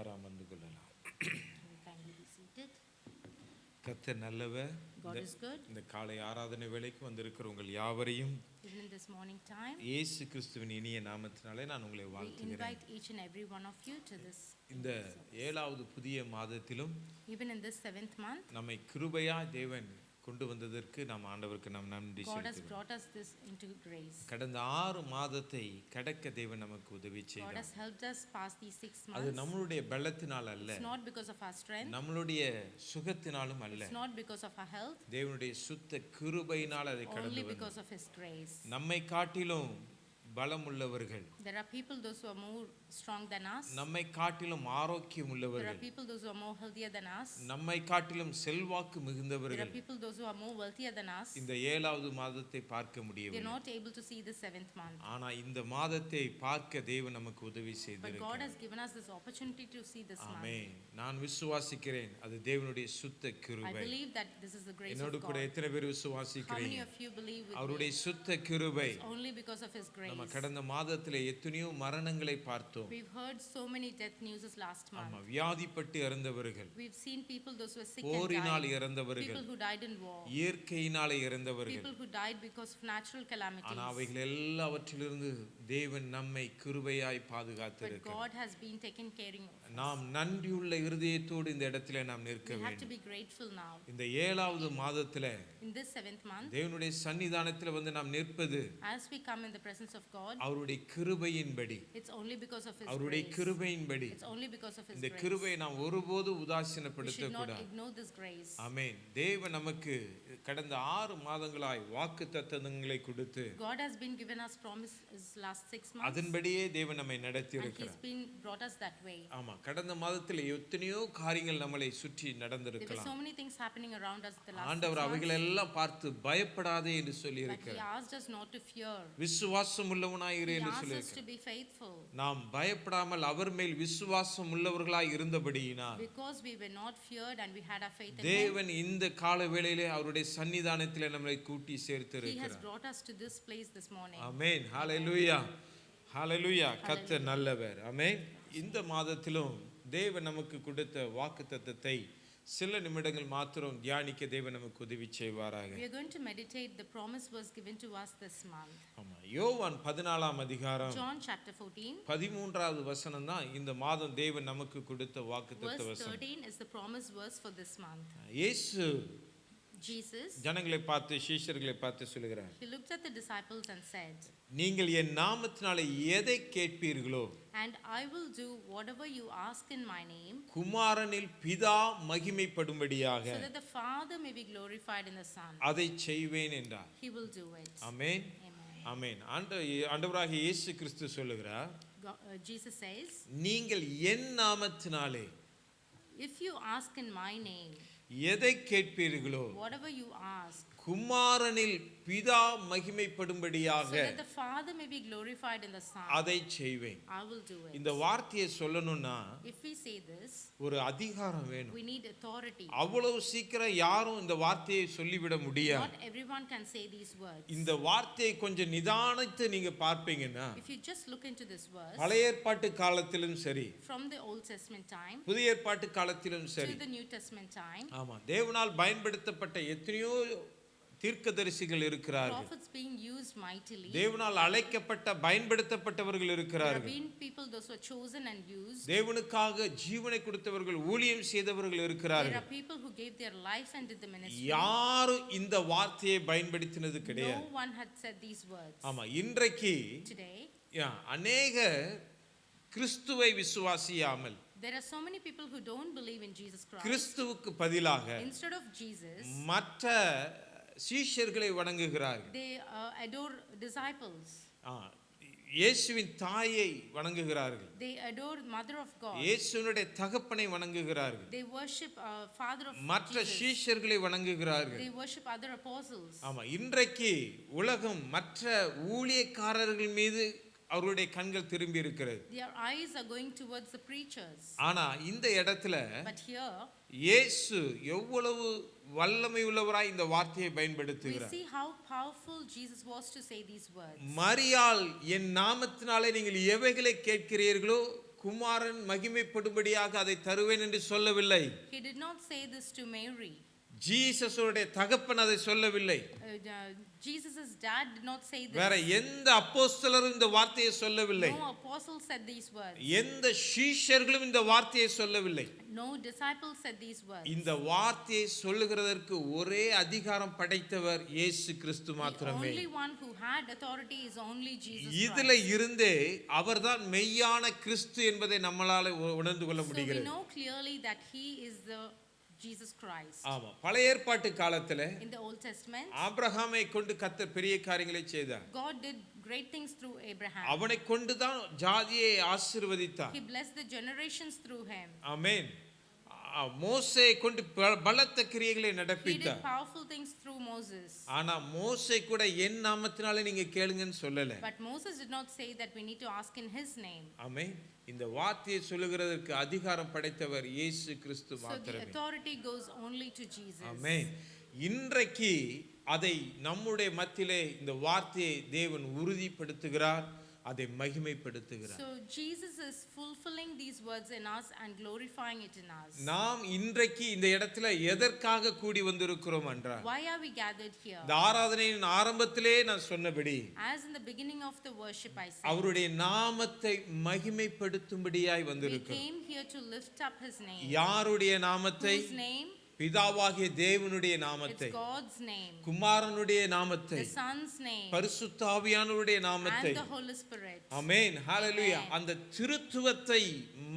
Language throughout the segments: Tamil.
எல்லாரும் அமர்ந்து கொள்ளலாம். Kindly be seated. கர்த்தர் நல்லவர். God is good. இந்த காலை ஆராதனை வேளைக்கு வந்திருக்கிற உங்கள் யாவரையும் Even in this morning time, இயேசு கிறிஸ்துவின் இனிய நாமத்தினாலே நான் உங்களை we வாழ்த்துகிறேன். invite each and every one of you to this. இந்த 7வது புதிய மாதத்திலும் Even in this 7th month, நம்மை கிருபையா தேவன் கொண்டு வந்ததற்கு நாம் ஆண்டவருக்கு நாம் நன்றி God has செலுத்துகிறோம். brought us this into grace. கடந்த 6 மாதத்தை கடக்க தேவன் நமக்கு உதவி God செய்தார். has helped us pass these 6 அது months. நம்மளுடைய பலத்தினால் அல்ல, It's not because of our strength. நம்மளுடைய சுகத்தினாலும் அல்ல, It's not because of our health. தேவனுடைய சுத்த கிருபையினால் அதை கடந்து Only வந்தோம். because of His grace. நம்மை காட்டிலும் பலம் உள்ளவர்கள், There are people those who are more strong than us. நம்மை காட்டிலும் ஆரோக்கியம் There are உள்ளவர்கள், people those who are more healthier than us. நம்மை காட்டிலும் செல்வாக்கு There மிகுந்தவர்கள் are people those who are more wealthier than us. இந்த 7வது மாதத்தை பார்க்க They are முடியவில்லை. not able to see the 7th month. ஆனா இந்த மாதத்தை பார்க்க தேவன் நமக்கு உதவி But God செய்திருக்கிறார். has given us this opportunity to see this month. ஆமென். நான் விசுவாசிக்கிறேன் அது தேவனுடைய சுத்த I கிருபை. believe that this is the grace என்னோடு of கூட God. எத்தனை பேர் How many விசுவாசிக்கிறீங்க? of you believe with அவருடைய me? சுத்த கிருபை. It's only because of His நம்ம grace. கடந்த மாதத்திலே எத்தனையோ மரணங்களை பார்த்தோம். We've heard so many death news last ஆமா, month. வியாதிப்பட்டு இறந்தவர்கள், We've seen people those who were sick and போரினால் died. இறந்தவர்கள், People who died in war. இயற்கையினாலே இறந்தவர்கள். People who died because of natural calamities. ஆனா அவைகள் எல்லாவற்றிலிருந்து தேவன் நம்மை கிருபையாய் But பாதுகாத்திருக்கிறார். God has been taking care of us. நாம் நன்றியுள்ள இருதயத்தோடு இந்த இடத்திலே நாம் நிற்க We have to வேண்டும். be grateful now. இந்த 7வது மாதத்துல In this 7th month, தேவனுடைய சன்னிதானத்துல வந்து நாம் நிற்பது as we come in the presence of God, அவருடைய கிருபையின்படி, it's only because of His அவருடைய grace. கிருபையின்படி. It's only because of His இந்த grace. கிருபையை நாம் ஒருபோது We உதாசீனப்படுத்த should not கூடாது. ignore this grace. ஆமென். தேவன் நமக்கு கடந்த 6 மாதங்களாய் வாக்குத்தத்தங்களை கொடுத்து God has been given us promises last 6 months, அதன்படியே தேவன் நம்மை நடத்தி and He's இருக்கிறார். been brought us that way. ஆமா, கடந்த மாதத்துல எத்தனையோ காரியங்கள் நம்மளை சுற்றி There were நடந்திருக்கலாம். so many things happening around us the last 6 ஆண்டவர் months, அவைகளெல்லாம் பார்த்து பயப்படாதே என்று சொல்லி but He இருக்கிறார். asked us not to fear. விசுவாசம் உள்ளவனாய் இரு He என்று asked சொல்லி us to be faithful. நாம் பயப்படாமல் அவர் மேல் விசுவாசம் உள்ளவர்களாய் இருந்தபடியினால் Because we were not feared and we had our faith in Him, தேவன் இந்த கால வேளையிலே அவருடைய சன்னிதானத்திலே நம்மை கூட்டி சேர்த்து He has இருக்கிறார். brought us to this place this morning. ஆமென். ஹalleluya. ஹalleluya. கர்த்தர் நல்லவர். ஆமென். இந்த மாதத்திலும் தேவன் நமக்கு கொடுத்த வாக்குத்தத்தத்தை சில நிமிடங்கள் மாத்திரம் தியானிக்க தேவன் நமக்கு உதவி செய்வாராக. We are going to meditate. The promise was given to us this month. ஆமா, யோவான் 14ஆம் அதிகாரம் John chapter 14, 13வது வசனம் தான் இந்த மாதம் தேவன் நமக்கு கொடுத்த வாக்குத்தத்த verse வசனம். 13 is the promise verse for this month. இயேசு Jesus, ஜனங்களை பார்த்து சீஷர்களை பார்த்து சொல்கிறார், He looked at the disciples and said, நீங்கள் என் நாமத்தினாலே எதை கேட்பீர்களோ "And I will do whatever you ask in my name, குமாரனில் பிதா மகிமைப்படும்படியாக so that the Father may be glorified in the Son. அதை செய்வேன் என்றார். He will do it." Amen. Amen. ஆமென். ஆண்டவராகிய இயேசு கிறிஸ்து சொல்லுகிறார், Jesus says, நீங்கள் என் நாமத்தினாலே "If you ask in my name, எதை கேட்பீர்களோ whatever you ask, குமாரனில் பிதா மகிமைப்படும்படியாக so that the Father may be glorified in the Son, அதை செய்வேன். I will do it." இந்த வார்த்தையை சொல்லணும்னா If we say this, ஒரு அதிகாரம் வேணும். we need authority. அவ்வளவு சீக்கிரம் யாரும் இந்த வார்த்தையை சொல்லிவிட முடியாது. Not everyone can say these words. இந்த வார்த்தையை கொஞ்சம் நிதானித்து நீங்க பார்ப்பீங்கன்னா If you just look into this verse, பழைய ஏற்பாட்டு காலத்திலும் சரி, from the Old Testament time புதிய ஏற்பாட்டு காலத்திலும் to சரி, the New Testament time, ஆமா, தேவனால் பயன்படுத்தப்பட்ட எத்தனையோ தீர்க்கதரிசிகள் இருக்கிறார்கள். prophets being used mightily. தேவனால் அழைக்கப்பட்ட பயன்படுத்தப்பட்டவர்கள் There have இருக்கிறார்கள். been people those who are chosen and used. தேவனுக்காக ஜீவனை கொடுத்தவர்கள், ஊழியம் செய்தவர்கள் There இருக்கிறார்கள். are people who gave their life and did the ministry. யாரும் இந்த வார்த்தையை பயன்படுத்தினது கிடையாது. No one had said these words. ஆமா, இன்றைக்கு Today, அநேக கிறிஸ்துவை விசுவாசியாமல் there are so many people who don't believe in Jesus Christ. கிறிஸ்துவுக்கு பதிலாக Instead of Jesus, மற்ற சீஷர்களை வணங்குகிறார்கள். they adore disciples. இயேசுவின் தாயை வணங்குகிறார்கள். They adore mother of God. இயேசுவினுடைய தகப்பனை வணங்குகிறார்கள். They worship father of மற்ற Jesus. சீஷர்களை வணங்குகிறார்கள். They worship other apostles. ஆமா, இன்றைக்கு உலகம் மற்ற ஊழியக்காரர்கள் மீது அவருடைய கண்கள் திரும்பி இருக்கிறது. Their eyes are going towards the preachers. ஆனா இந்த இடத்துல But here இயேசு எவ்வளவு வல்லமை உள்ளவராய் இந்த வார்த்தையை we பயன்படுத்துகிறார். see how powerful Jesus was to say these words. மரியாள் என் நாமத்தினாலே நீங்கள் எவைகளை கேட்கிறீர்களோ குமாரன் மகிமைப்படும்படியாக அதை தருவேன் என்று சொல்லவில்லை. He did not say this to Mary. ஜீசஸுடைய தகப்பன் அதை சொல்லவில்லை. Jesus' dad did not say this. வேற எந்த அப்போஸ்தலரும் இந்த வார்த்தையை சொல்லவில்லை. No apostle said these words. எந்த சீஷர்களும் இந்த வார்த்தையை சொல்லவில்லை. No disciple said these words. இந்த வார்த்தையை சொல்லுகிறதற்கு ஒரே அதிகாரம் படைத்தவர் இயேசு கிறிஸ்து மாத்திரமே. The only one who had authority is only Jesus இதுல Christ. இருந்தே அவர்தான் மெய்யான கிறிஸ்து என்பதை நம்மால உணர்ந்து கொள்ள So we முடிகிறது. know clearly that he is the Jesus Christ. ஆமா, பழைய ஏற்பாட்டு காலத்துல In the Old Testament, ஆபிரகாமை கொண்டு கர்த்தர் பெரிய காரியங்களை செய்தார். God did great things through Abraham. அவனை கொண்டுதான் ஜாதியை ஆசீர்வதித்தார். He blessed the generations through him. ஆமென். மோசே கொண்டு பலத்த கிரியைகளை He did நடப்பித்தார். powerful things through Moses. ஆனா மோசே கூட என் நாமத்தினால நீங்க கேளுங்கன்னு சொல்லல. But Moses did not say that we need to ask in his name. ஆமென். இந்த வார்த்தையை சொல்லுகிறதற்கு அதிகாரம் படைத்தவர் இயேசு கிறிஸ்து So the மாத்திரமே. authority goes only to Jesus. ஆமென். இன்றைக்கு அதை நம்முடைய மத்தியிலே இந்த வார்த்தையை தேவன் உறுதிப்படுத்துகிறார், அதை மகிமைப்படுத்துகிறார். So Jesus is fulfilling these words in us and glorifying it in us. நாம் இன்றைக்கு இந்த இடத்துல எதற்காக கூடி வந்திருக்கிறோம் என்றால், Why are we gathered here? இந்த ஆராதனையின் ஆரம்பத்திலே நான் சொன்னபடி As in the beginning of the worship I said, அவருடைய நாமத்தை மகிமைப்படுத்தும்படியாய் we வந்திருக்கிறோம். came here to lift up his name. யாருடைய நாமத்தை? Whose name? பிதாவாகிய தேவனுடைய நாமத்தை, It's God's name. குமாரனுடைய நாமத்தை, The Son's name. பரிசுத்த ஆவியானவருடைய நாமத்தை. And the Holy Spirit. Amen. Hallelujah. Amen. அந்த திருத்துவத்தை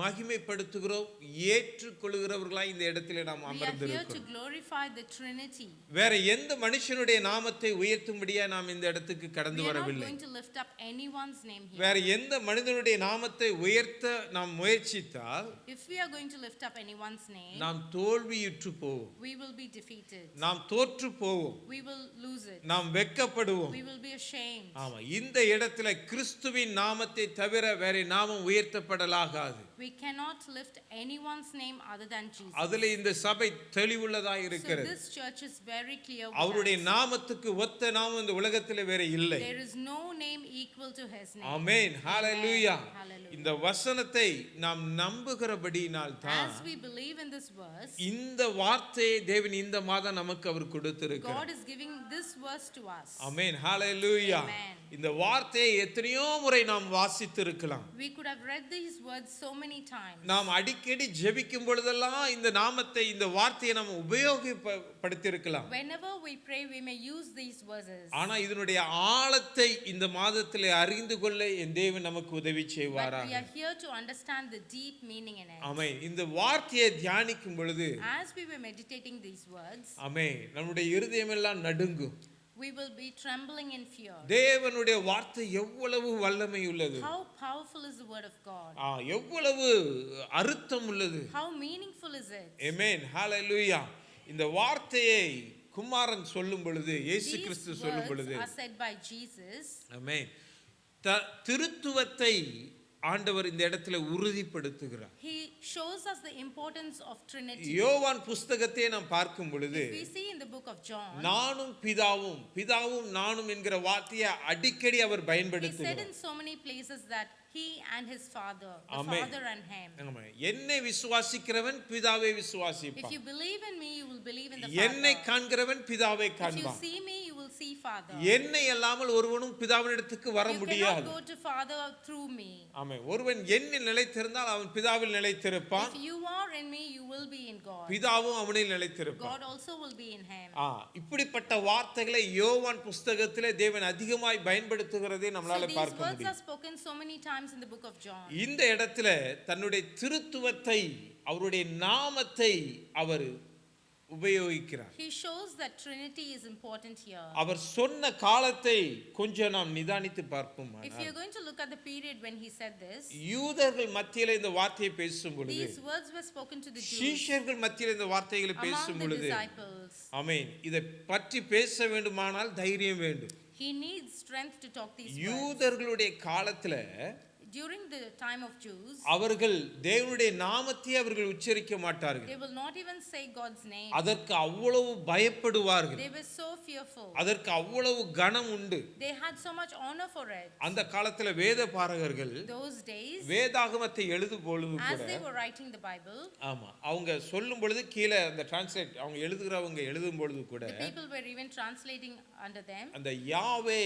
மகிமைப்படுத்துகிறோம், ஏற்றுக்கொள்கிறவர்களாய் இந்த இடத்திலே நாம் We are here to அமர்ந்திருக்கிறோம். glorify the Trinity. வேற எந்த மனுஷனுடைய நாமத்தை உயர்த்தும்படியா நாம் இந்த இடத்துக்கு கடந்து We are not வரவில்லை. going to lift up anyone's name here. வேற எந்த மனிதனுடைய நாமத்தை உயர்த்த நாம் முயற்சித்தால் If we are going to lift up anyone's name, நாம் தோல்வியுற்று போவோம், we will be defeated. நாம் தோற்று போவோம், We will lose it. நாம் வெட்கப்படுவோம். We will be ashamed. ஆமா, இந்த இடத்துல கிறிஸ்துவின் நாமத்தை தவிர வேற நாமம் உயர்த்தப்படலாகாது. We cannot lift anyone's name other than Jesus. அதுல இந்த சபை தெளிவுள்ளதா So இருக்கிறது. this church is very clear with அவருடைய us. நாமத்துக்கு ஒத்த நாமம் இந்த உலகத்துல வேற இல்லை. There is no name equal to his name. Amen. Hallelujah. Amen. Hallelujah. இந்த வசனத்தை நாம் நம்புகிறபடியினால் தான் As we believe in this verse, இந்த வார்த்தையை தேவன் இந்த மாதம் நமக்கு அவர் கொடுத்திருக்கிறார். God is giving this verse to us. Amen. Hallelujah. Amen. இந்த வார்த்தையை எத்தனையோ முறை நாம் வாசித்திருக்கலாம். We could have read these words so many times. நாம் அடிக்கடி ஜெபிக்கும் பொழுதெல்லாம் இந்த நாமத்தை, இந்த வார்த்தையை நாம் உபயோகப்படுத்தியிருக்கலாம். Whenever we pray, we may use these verses. ஆனா இதனுடைய ஆழத்தை இந்த மாதத்திலே அறிந்து கொள்ள என் தேவன் நமக்கு உதவி But செய்வாராக. we are here to understand the deep meaning in it. ஆமென். இந்த வார்த்தையை தியானிக்கும் பொழுது As we were meditating these words, ஆமென், நம்முடைய இருதயமெல்லாம் நடுங்கும். we will be trembling in fear. தேவனுடைய வார்த்தை எவ்வளவு வல்லமை உள்ளது, How powerful is the word of God? எவ்வளவு அர்த்தம் உள்ளது. How meaningful is it? ஆமென். ஹalleluya. இந்த வார்த்தையை குமாரன் சொல்லும் பொழுது, இயேசு These கிறிஸ்து சொல்லும் words பொழுது, are said by Jesus. ஆமென், திருத்துவத்தை ஆண்டவர் இந்த இடத்துல உறுதிப்படுத்துகிறார். He shows us the importance of Trinity. யோவான் புஸ்தகத்தை நாம் பார்க்கும் பொழுது, If we see in the book of John, நானும் பிதாவும், பிதாவும் நானும் என்கிற வார்த்தையை அடிக்கடி அவர் he said பயன்படுத்துகிறார். in so many places that he and his father, the Amen. father and him. ஆமென். என்னை விசுவாசிக்கிறவன் பிதாவை If விசுவாசிப்பான், you believe in me, you will believe in the என்னை Father. காண்கிறவன் பிதாவை If you காண்பான். see me, you will see Father. என்னை அல்லாமல் ஒருவனும் பிதாவினிடத்துக்கு வர You முடியாது. cannot go to Father through me. ஆமென். ஒருவன் என்னில் நிலைத்திருந்தால் அவன் பிதாவில் நிலைத்திருப்பான், If you are in me, you will be in God. பிதாவும் அவனில் நிலைத்திருப்பான். God also will be in him. இப்படிப்பட்ட வார்த்தைகளை யோவான் புஸ்தகத்திலே தேவன் அதிகமாய் பயன்படுத்துகிறதை So நம்மளால these பார்க்க words are முடியும். spoken so many times in the book of John. இந்த இடத்துல தன்னுடைய திருத்துவத்தை, அவருடைய நாமத்தை அவர் உபயோகிக்கிறார். He shows that Trinity is important here. அவர் சொன்ன காலத்தை கொஞ்சம் நாம் நிதானித்து பார்ப்போம். If you're going to look at the period when he said this, யூதர்கள் மத்தியில இந்த வார்த்தையை பேசும் பொழுது, these words were spoken to the Jews, சீஷர்கள் மத்தியில இந்த வார்த்தைகளை among பேசும் the பொழுது, disciples. ஆமென், இதை பற்றி பேச வேண்டுமானால் தைரியம் வேண்டும். He needs strength to talk these words. யூதர்களுடைய காலத்துல during the time of Jews, அவர்கள் தேவனுடைய நாமத்தை அவர்கள் உச்சரிக்க மாட்டார்கள். they will not even say God's name. அதற்கு அவ்வளவு பயப்படுவார்கள். They were so fearful. அதற்கு அவ்வளவு கனம் உண்டு. They had so much honor for it. அந்த காலத்துல வேத பாரகர்கள் Those days, வேதாகமத்தை எழுதும் பொழுது as கூட they were writing the Bible, ஆமா அவங்க சொல்லும் பொழுது கீழே அந்த டிரான்ஸ்லேட் அவங்க எழுதுகிறவங்க எழுதும் பொழுது கூட the people were even translating under them. அந்த யாவே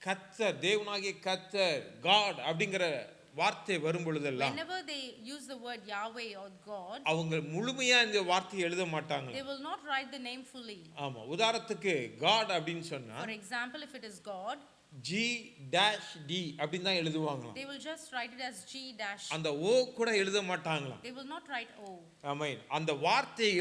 கர்த்தர் தேவனாகிய கர்த்தர் காட் அப்படிங்கிற வார்த்தை வரும் பொழுதெல்லாம் Whenever they use the word Yahweh or God, அவங்க முழுமையா இந்த வார்த்தையை எழுத மாட்டாங்க. they will not write the name fully. ஆமா உதாரணத்துக்கு காட் அப்படின்னு சொன்னா For example, if it is God, G-D அப்படின்னு தான் எழுதுவாங்களாம். they will just write it as G dash. அந்த ஓ கூட எழுத மாட்டாங்களாம். They will not write O. ஆமென். அந்த வார்த்தையை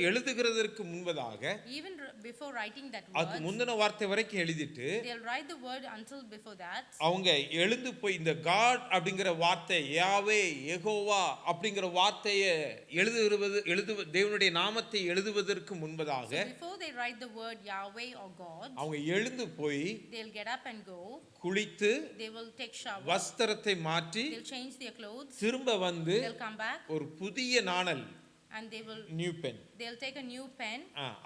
எழுதுகிறதற்கு முன்பதாக Even before writing that அதுக்கு word, முந்தின வார்த்தை வரைக்கும் எழுதிட்டு they'll write the word until before that. அவங்க எழுந்து போய் இந்த காட் அப்படிங்கிற வார்த்தை யாவே யெகோவா அப்படிங்கிற வார்த்தையை தேவனுடைய நாமத்தை எழுதுவதற்கு முன்பதாக So before they write the word Yahweh or God, அவங்க எழுந்து போய் they'll get up and go. குளித்து They will take shower. வஸ்திரத்தை மாற்றி They'll change their clothes. திரும்ப வந்து They'll come back ஒரு புதிய நாணல் and they will new pen they'll take a new pen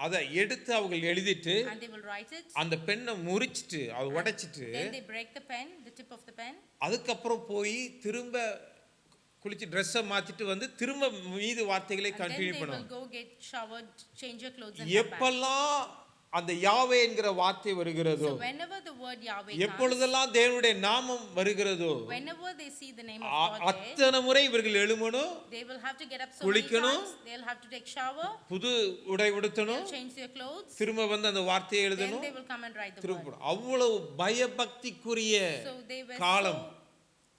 அதை எடுத்து அவங்க எழுதிட்டு and they will write it. அந்த பெண்ணை முறிச்சிட்டு அதை உடைச்சிட்டு Then they break the pen, the tip of the pen. அதுக்கப்புறம் போய் திரும்ப குளிச்சு ட்ரெஸ்ஸை மாத்திட்டு வந்து திரும்ப மீதி வார்த்தைகளை And then continue they will பண்ணுவாங்க. go get showered, change your clothes and come back. எப்பெல்லாம் அந்த யாவே என்கிற வார்த்தை வருகிறதோ, So whenever the word Yahweh comes, எப்பொழுதெல்லாம் தேவனுடைய நாமம் வருகிறதோ, whenever they see the name of God there, அத்தனை முறை இவர்கள் எழுமணும், they will have to get up so many குளிக்கணும், times. They'll have to take shower. புது உடை உடுத்தணும், They'll change their clothes. திரும்ப வந்து அந்த வார்த்தையை Then எழுதணும், they will come and write the word. திரும்ப அவ்வளவு பயபக்திக்குரிய So they were காலம்.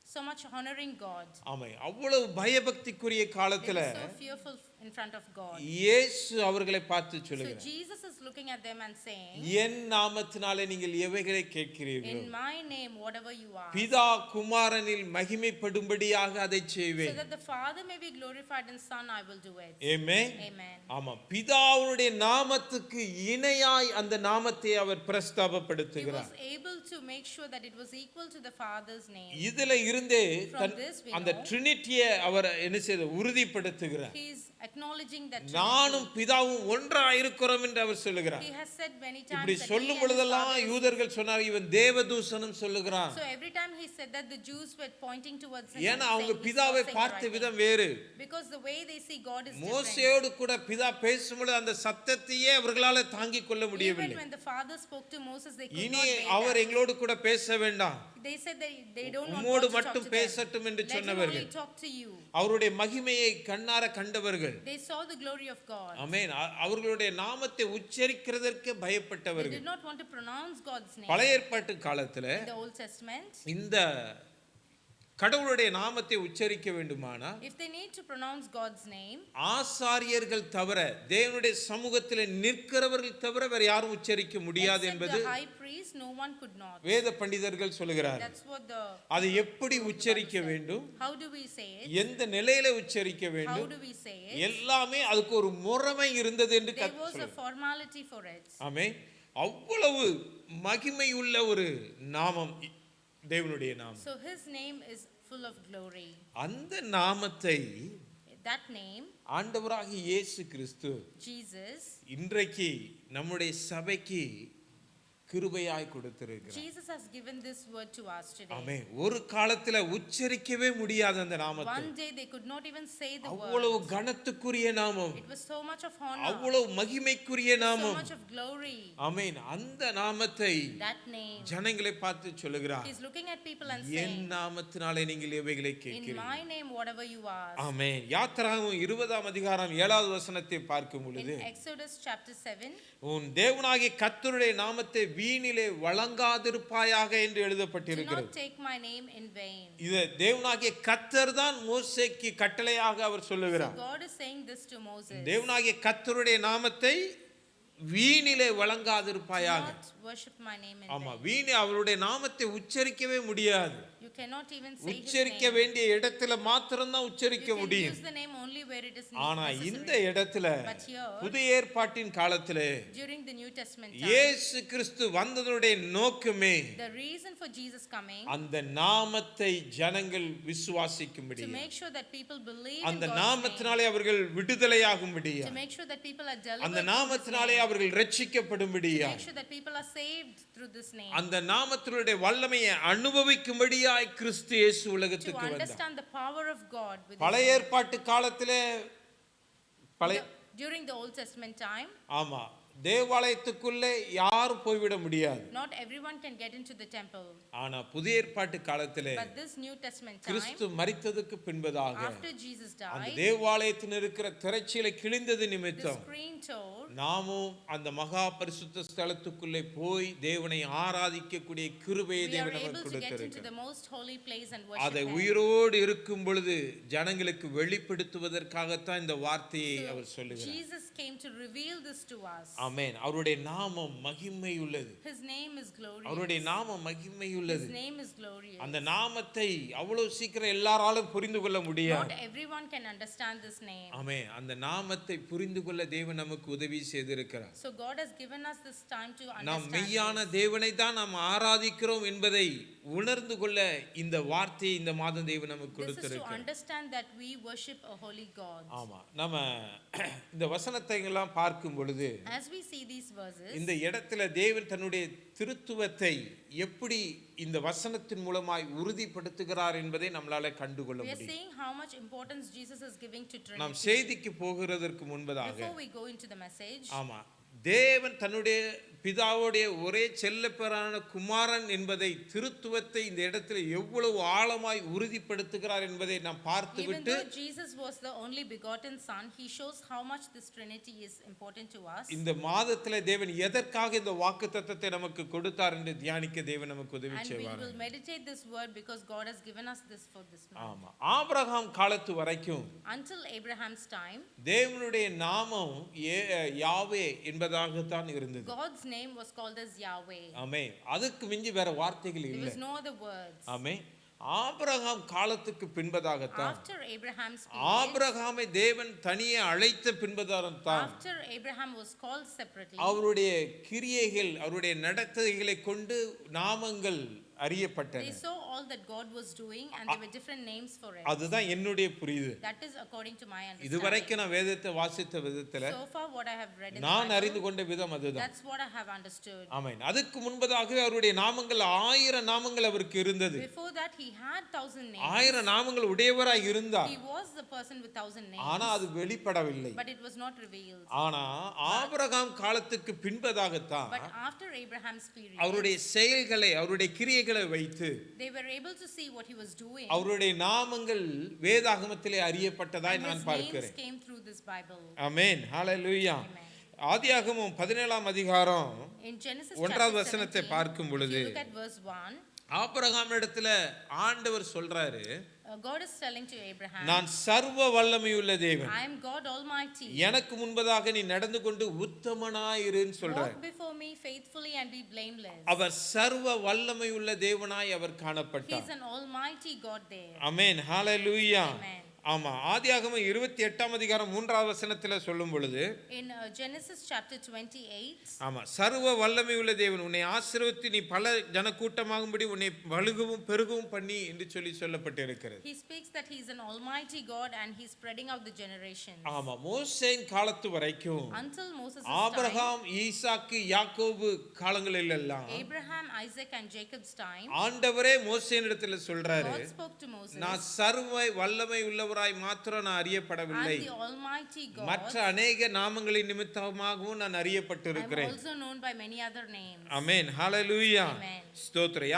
so much honoring God. ஆமை அவ்வளவு பயபக்திக்குரிய They காலத்துல were so fearful in front of God. இயேசு அவர்களை பார்த்து So சொல்லுகிறார், Jesus is looking at them and saying, என் நாமத்தினாலே நீங்கள் எவைகளை கேட்கிறீர்கள், in my name whatever you ask, பிதா குமாரனில் மகிமைப்படும்படியாக அதை so செய்வேன். that the Father may be glorified in Son, I will do it. Amen. Amen. ஆமா பிதாவுடைய நாமத்துக்கு இணையாய் அந்த நாமத்தை அவர் He பிரஸ்தாபப்படுத்துகிறார். was able to make sure that it was equal to the Father's name. இதுல இருந்தே From this we அந்த know ட்ரினிட்டியை அவர் என்ன செய்த உறுதிப்படுத்துகிறார். he is acknowledging that நானும் பிதாவும் ஒன்றாயிருக்கிறோம் என்று அவர் சொல்லுகிறார். he has said many இப்படி times that சொல்லும் he and his பொழுதெல்லாம் Father is- யூதர்கள் சொன்னார் இவன் தேவதூஷணம் சொல்லுகிறான். So every time he said that, the Jews were pointing towards him ஏன்னா and அவங்க saying he's பிதாவை not saying the பார்த்த right விதம் thing. வேறு. Because the way they see God is different. மோசேயோடு கூட பிதா பேசும்பொழுது அந்த சத்தத்தையே அவர்களால தாங்கிக் கொள்ள Even முடியவில்லை. when the Father spoke to Moses, they could இனி not bear அவர் that. எங்களோடு கூட பேச வேண்டாம், They said they don't want உம்மோடு God to talk மட்டும் to them. பேசட்டும் என்று Let him சொன்னவர்கள் only talk to you. அவருடைய மகிமையை கண்ணார கண்டவர்கள். They saw the glory of God. ஆமென். அவர்களுடைய நாமத்தை உச்சரிக்கிறதற்கு They பயப்பட்டவர்கள். did not want to pronounce God's name. பழைய ஏற்பாட்டு காலத்துல In the Old Testament, இந்த கடவுளுடைய நாமத்தை உச்சரிக்க வேண்டுமானா if they need to pronounce God's name, ஆசாரியர்கள் தவிர தேவனுடைய சமூகத்தில் நிற்கிறவர்கள் தவிர வேற யாரும் உச்சரிக்க முடியாது except என்பது the high priest, no one could not. வேத பண்டிதர்கள் சொல்லுகிறார். That's what the அதை எப்படி உச்சரிக்க வேண்டும், how do we say it? எந்த நிலையில உச்சரிக்க How வேண்டும், do we say it? எல்லாமே அதுக்கு ஒரு முறைமை இருந்தது என்று There was a சொல்லுகிறார். formality for it. ஆமென். அவ்வளவு மகிமையுள்ள ஒரு நாமம் தேவனுடைய நாமம். So his name is full of glory. அந்த நாமத்தை That name, ஆண்டவராகிய இயேசு கிறிஸ்து Jesus, இன்றைக்கு நம்முடைய சபைக்கு கிருபையாய் கொடுத்திருக்கிறார். Jesus has given this word to us today. ஆமென். ஒரு காலத்துல உச்சரிக்கவே முடியாத அந்த நாமத்தை, One day they could not even say the அவ்வளவு word. கனத்துக்குரிய நாமம், It was so much of honor, அவ்வளவு மகிமைக்குரிய so நாமம். much of glory. ஆமென். அந்த நாமத்தை That name. ஜனங்களை பார்த்து சொல்லுகிறார், He's looking at people and N saying, நாமத்தினாலே நீங்கள் எவைகளை in கேட்கிறீர்கள். my name, whatever you ask. ஆமென். யாத்திராகமம் 20ஆம் அதிகாரம் 7வது வசனத்தை பார்க்கும் பொழுது, In Exodus chapter 7, உன் தேவனாகிய கர்த்தருடைய நாமத்தை வீணிலே வழங்காதிருப்பாயாக என்று do எழுதப்பட்டிருக்கிறது. not take my name in vain. இது தேவனாகிய கர்த்தர் தான் மோசேக்கு கட்டளையாக அவர் So சொல்லுகிறார். God is saying this to Moses. தேவனாகிய கர்த்தருடைய நாமத்தை வீணிலே Do வழங்காதிருப்பாயாக. not worship my name in ஆமா, vain. வீணே அவருடைய நாமத்தை உச்சரிக்கவே முடியாது. You cannot even say his உச்சரிக்க name. வேண்டிய இடத்துல மாத்திரம் தான் You உச்சரிக்க can முடியும். use the name only where it is ஆனா இந்த necessary. இடத்துல But here, புதிய ஏற்பாட்டின் காலத்திலே during the New Testament time, இயேசு கிறிஸ்து வந்ததனுடைய நோக்கமே the reason for Jesus coming, அந்த நாமத்தை ஜனங்கள் to விசுவாசிக்கும்படி, make sure that people believe in அந்த God's name, நாமத்தினாலே அவர்கள் விடுதலையாகும்படி, to make sure that people are அந்த delivered through this நாமத்தினாலே name, அவர்கள் ரட்சிக்கப்படும்படி, to make sure that people are saved through this name, அந்த நாமத்தினுடைய வல்லமையை அனுபவிக்கும்படியாய் கிறிஸ்து இயேசு to உலகத்துக்கு வந்தார். understand the power of God with பழைய ஏற்பாட்டு காலத்திலே பழைய during the Old Testament time. ஆமா, தேவாலயத்துக்குள்ளே யாரும் போய்விட முடியாது. Not everyone can get into the temple. ஆனா புதிய ஏற்பாட்டு காலத்திலே But this New Testament time, கிறிஸ்து மரித்ததுக்கு பின்பதாக after Jesus அந்த died, தேவாலயத்தில் இருக்கிற திரைச்சீலை கிழிந்தது the நிமித்தம் screen tore, நாமும் அந்த மகா பரிசுத்த ஸ்தலத்துக்குள்ளே போய் தேவனை ஆராதிக்கக்கூடிய கிருபையை we are தேவன் able நமக்கு to get into கொடுத்திருக்கிறார். the most holy place and worship அதை Him. உயிரோடு இருக்கும் பொழுது ஜனங்களுக்கு வெளிப்படுத்துவதற்காகத்தான் இந்த வார்த்தையை அவர் So சொல்லுகிறார். Jesus came to reveal this to us. ஆமென். அவருடைய நாமம் மகிமை உள்ளது. His name is glorious. அவருடைய நாமம் மகிமை உள்ளது. His name is glorious. அந்த நாமத்தை அவ்வளவு சீக்கிரம் எல்லாராலும் புரிந்து கொள்ள முடியாது. Not everyone can understand this name. ஆமென். அந்த நாமத்தை புரிந்து கொள்ள தேவன் நமக்கு உதவி செய்திருக்கிறார். So God has given us this time to நாம் understand மெய்யான this. தேவனை தான் நாம் ஆராதிக்கிறோம் என்பதை உணர்ந்து கொள்ள இந்த வார்த்தையை இந்த மாதம் தேவன் நமக்கு This is to கொடுத்திருக்கிறார். understand that we worship a holy God. ஆமா, நம்ம இந்த வசனத்தை எல்லாம் பார்க்கும் பொழுது As we see these verses, இந்த இடத்துல தேவன் தன்னுடைய திருத்துவத்தை எப்படி இந்த வசனத்தின் மூலமாய் உறுதிப்படுத்துகிறார் என்பதை நம்மளால கண்டுகொள்ள we are முடியும். seeing how much importance Jesus is giving to நாம் Trinity. செய்திக்கு போகிறதற்கு முன்பதாக Before we go into the message, ஆமா, தேவன் தன்னுடைய பிதாவுடைய ஒரே செல்லப்பெறான குமாரன் என்பதை திருத்துவத்தை இந்த இடத்துல எவ்வளவு ஆழமாய் உறுதிப்படுத்துகிறார் என்பதை நாம் even பார்த்துவிட்டு though Jesus was the only begotten Son, He shows how much this Trinity is important to us. இந்த மாதத்துல தேவன் எதற்காக இந்த வாக்குத்தத்தத்தை நமக்கு கொடுத்தார் என்று தியானிக்க தேவன் நமக்கு உதவி And we செய்வார். will meditate this word because God has given us this for this month. ஆமா, ஆபிரகாம் காலத்து வரைக்கும் Until Abraham's time, தேவனுடைய நாமம் யாவே என்பதாகத்தான் இருந்தது. God's name was called as Yahweh. ஆமென். அதுக்கு மிஞ்சி வேற வார்த்தைகள் There இல்லை. was no other words. Amen. Abraham காலத்துக்கு பின்பதாகத்தான், After Abraham's period, ஆபிரகாமை தேவன் தனியே அழைத்த பின்பதாகத்தான் after Abraham was called separately, அவருடைய கிரியைகள், அவருடைய நடத்தைகளை கொண்டு நாமங்கள் they அறியப்பட்டன. saw all that God was doing and there were different names for it. அதுதான் என்னுடைய புரியுது. That is according to my understanding. இதுவரைக்கும் நான் வேதத்தை வாசித்த விதத்துல So far what I have read in the நான் அறிந்து Bible, கொண்ட விதம் அதுதான். that's what I have understood. ஆமென். அதுக்கு முன்பதாகவே அவருடைய நாமங்கள் 1000 நாமங்கள் அவருக்கு இருந்தது. Before that he had 1000 names. 1000 நாமங்கள் உடையவராய் இருந்தார். He was the person with 1000 names. ஆனா அது வெளிப்படவில்லை. But it was not revealed. ஆனா ஆபிரகாம் காலத்துக்கு பின்பதாகத்தான் But after Abraham's period, அவருடைய செயல்களை, அவருடைய கிரியைகளை வைத்து they were able to see what he was doing. அவருடைய நாமங்கள் வேதாகமத்திலே அறியப்பட்டதாய் And நான் his names பார்க்கிறேன். came through this Bible. Amen. Hallelujah. Amen. ஆதியாகமம் 17ஆம் அதிகாரம் In Genesis 1வது chapter வசனத்தை 17, பார்க்கும் if பொழுது you look at verse 1, Abraham இடத்துல ஆண்டவர் சொல்றாரு, God is telling to Abraham, நான் சர்வ வல்லமையுள்ள தேவன், I am God Almighty. எனக்கு முன்பதாக நீ நடந்து கொண்டு உத்தமனாயிருன்னு சொல்றாரு. Walk before me faithfully and be blameless. அவர் சர்வ வல்லமையுள்ள தேவனாய் அவர் He காணப்பட்டார். is an almighty God there. Amen. Hallelujah. Amen. ஆமா, ஆதியாகமம் 28ஆம் அதிகாரம் 3வது வசனத்துல சொல்லும் பொழுது, In Genesis chapter 28, ஆமா, சர்வ வல்லமையுள்ள தேவன் உன்னை ஆசீர்வதித்து நீ பல ஜனக்கூட்டமாகும்படி உன்னை பலுகவும் பெருகவும் பண்ணி என்று சொல்லப்பட்டிருக்கிறது. he speaks that he is an almighty God and he is spreading out the generations. ஆமா, மோசேயின் காலத்து வரைக்கும் Until Moses' time, ஆபிரகாம், ஈசாக்கு, யாக்கோபு காலங்களில் எல்லாம் Abraham, Isaac and Jacob's time, ஆண்டவரே மோசேயினிடத்தில் சொல்றாரு, God spoke to Moses, நான் சர்வ வல்லமை உள்ளவராய் மாத்திரம் நான் அறியப்படவில்லை, I'm the almighty God. மற்ற அநேக நாமங்களின் நிமித்தமாகவும் நான் I'm அறியப்பட்டிருக்கிறேன். also known by many other names. Amen. Hallelujah. Amen. ஸ்தோத்திரம்.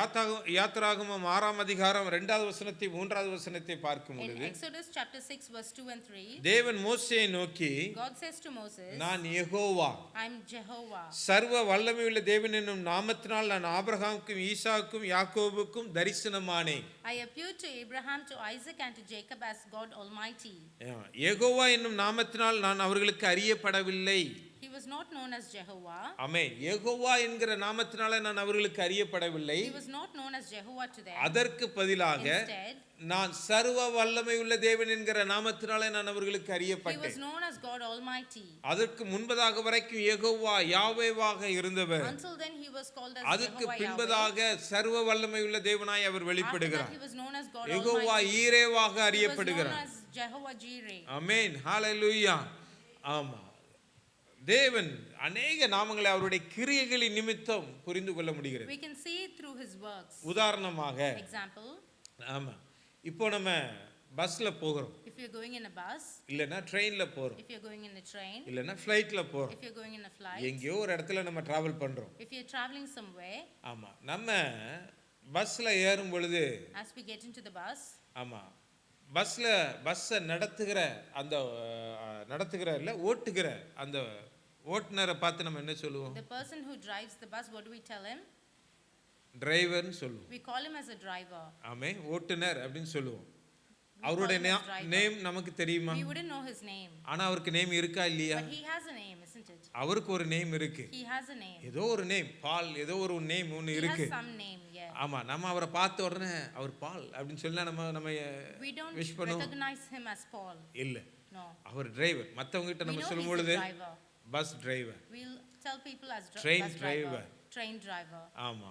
யாத்திராகமம் 6ஆம் அதிகாரம் 2வது வசனத்தை 3வது வசனத்தை பார்க்கும் In பொழுது Exodus chapter 6 verse 2 and 3, தேவன் மோசேயை நோக்கி, God says to Moses, நான் யெகோவா, I'm Jehovah. சர்வ வல்லமையுள்ள தேவன் என்னும் நாமத்தினால் நான் ஆபிரகாமுக்கும் ஈசாக்குக்கும் யாக்கோபுக்கும் தரிசனமானேன். I appeared to Abraham, to Isaac and to Jacob as God Almighty. Jehovah என்னும் நாமத்தினால் நான் அவர்களுக்கு அறியப்படவில்லை. He was not known as Jehovah. ஆமென். யெகோவா என்கிற நாமத்தினால நான் அவர்களுக்கு அறியப்படவில்லை. He was not known as Jehovah to them. அதற்கு பதிலாக Instead, நான் சர்வ வல்லமையுள்ள தேவன் என்கிற நாமத்தினாலே நான் அவர்களுக்கு he was அறியப்பட்டேன். known as God Almighty. அதற்கு முன்பதாக வரைக்கும் யெகோவா யாவேவாக இருந்தவர். Until then he was called as அதுக்கு Jehovah Yahweh. பின்பதாக சர்வ வல்லமையுள்ள தேவனாய் அவர் After that வெளிப்படுகிறார். he was known as God Jehovah Almighty. ஈரேவாக He was known அறியப்படுகிறார். as Jehovah Jireh. ஆமென். ஹalleluya. ஆமா. தேவன் அநேக நாமங்களை அவருடைய கிரியைகளின் நிமித்தம் புரிந்து கொள்ள முடிகிறது. We can see it through his works. உதாரணமாக Example, ஆமா, இப்போ நம்ம பஸ்ல போகிறோம், if you're going in a bus, இல்லைன்னா ட்ரெயின்ல போறோம், if you're going in a train, இல்லைன்னா ஃப்ளைட்ல போறோம், if you're going in a flight, எங்கேயோ ஒரு இடத்துல நம்ம டிராவல் பண்றோம். if you're traveling somewhere, ஆமா, நம்ம பஸ்ல ஏறும் பொழுது as we get into the bus, ஆமா, பஸ்ஸை நடத்துகிற அந்த இல்ல ஓட்டுகிற அந்த ஓட்டுநரை பார்த்து நம்ம என்ன சொல்லுவோம்? the person who drives the bus, what do we tell him? டிரைவர்னு சொல்லுவோம். We call him as a driver. ஆமே, ஓட்டுநர் அப்படின்னு சொல்லுவோம். அவருடைய நேம் நமக்கு தெரியுமா? We wouldn't know his name. ஆனா அவருக்கு நேம் இருக்கா இல்லையா? But he has a name, isn't it? அவருக்கு ஒரு நேம் இருக்கு. He has a name. ஏதோ ஒரு நேம், பால், ஏதோ ஒரு நேம் ஒன்னு He இருக்கு. has some name, yeah. ஆமா, நம்ம அவரை பார்த்த உடனே அவர் பால் அப்படின்னு சொன்னா நம்ம We don't விஷ் பண்ணுவோம். recognize him as Paul. இல்ல, No. அவர் டிரைவர். மத்தவங்க கிட்ட We நம்ம know சொல்லும் he's a பொழுது driver. Bus driver, We'll tell people as Train bus driver. train driver. ஆமா,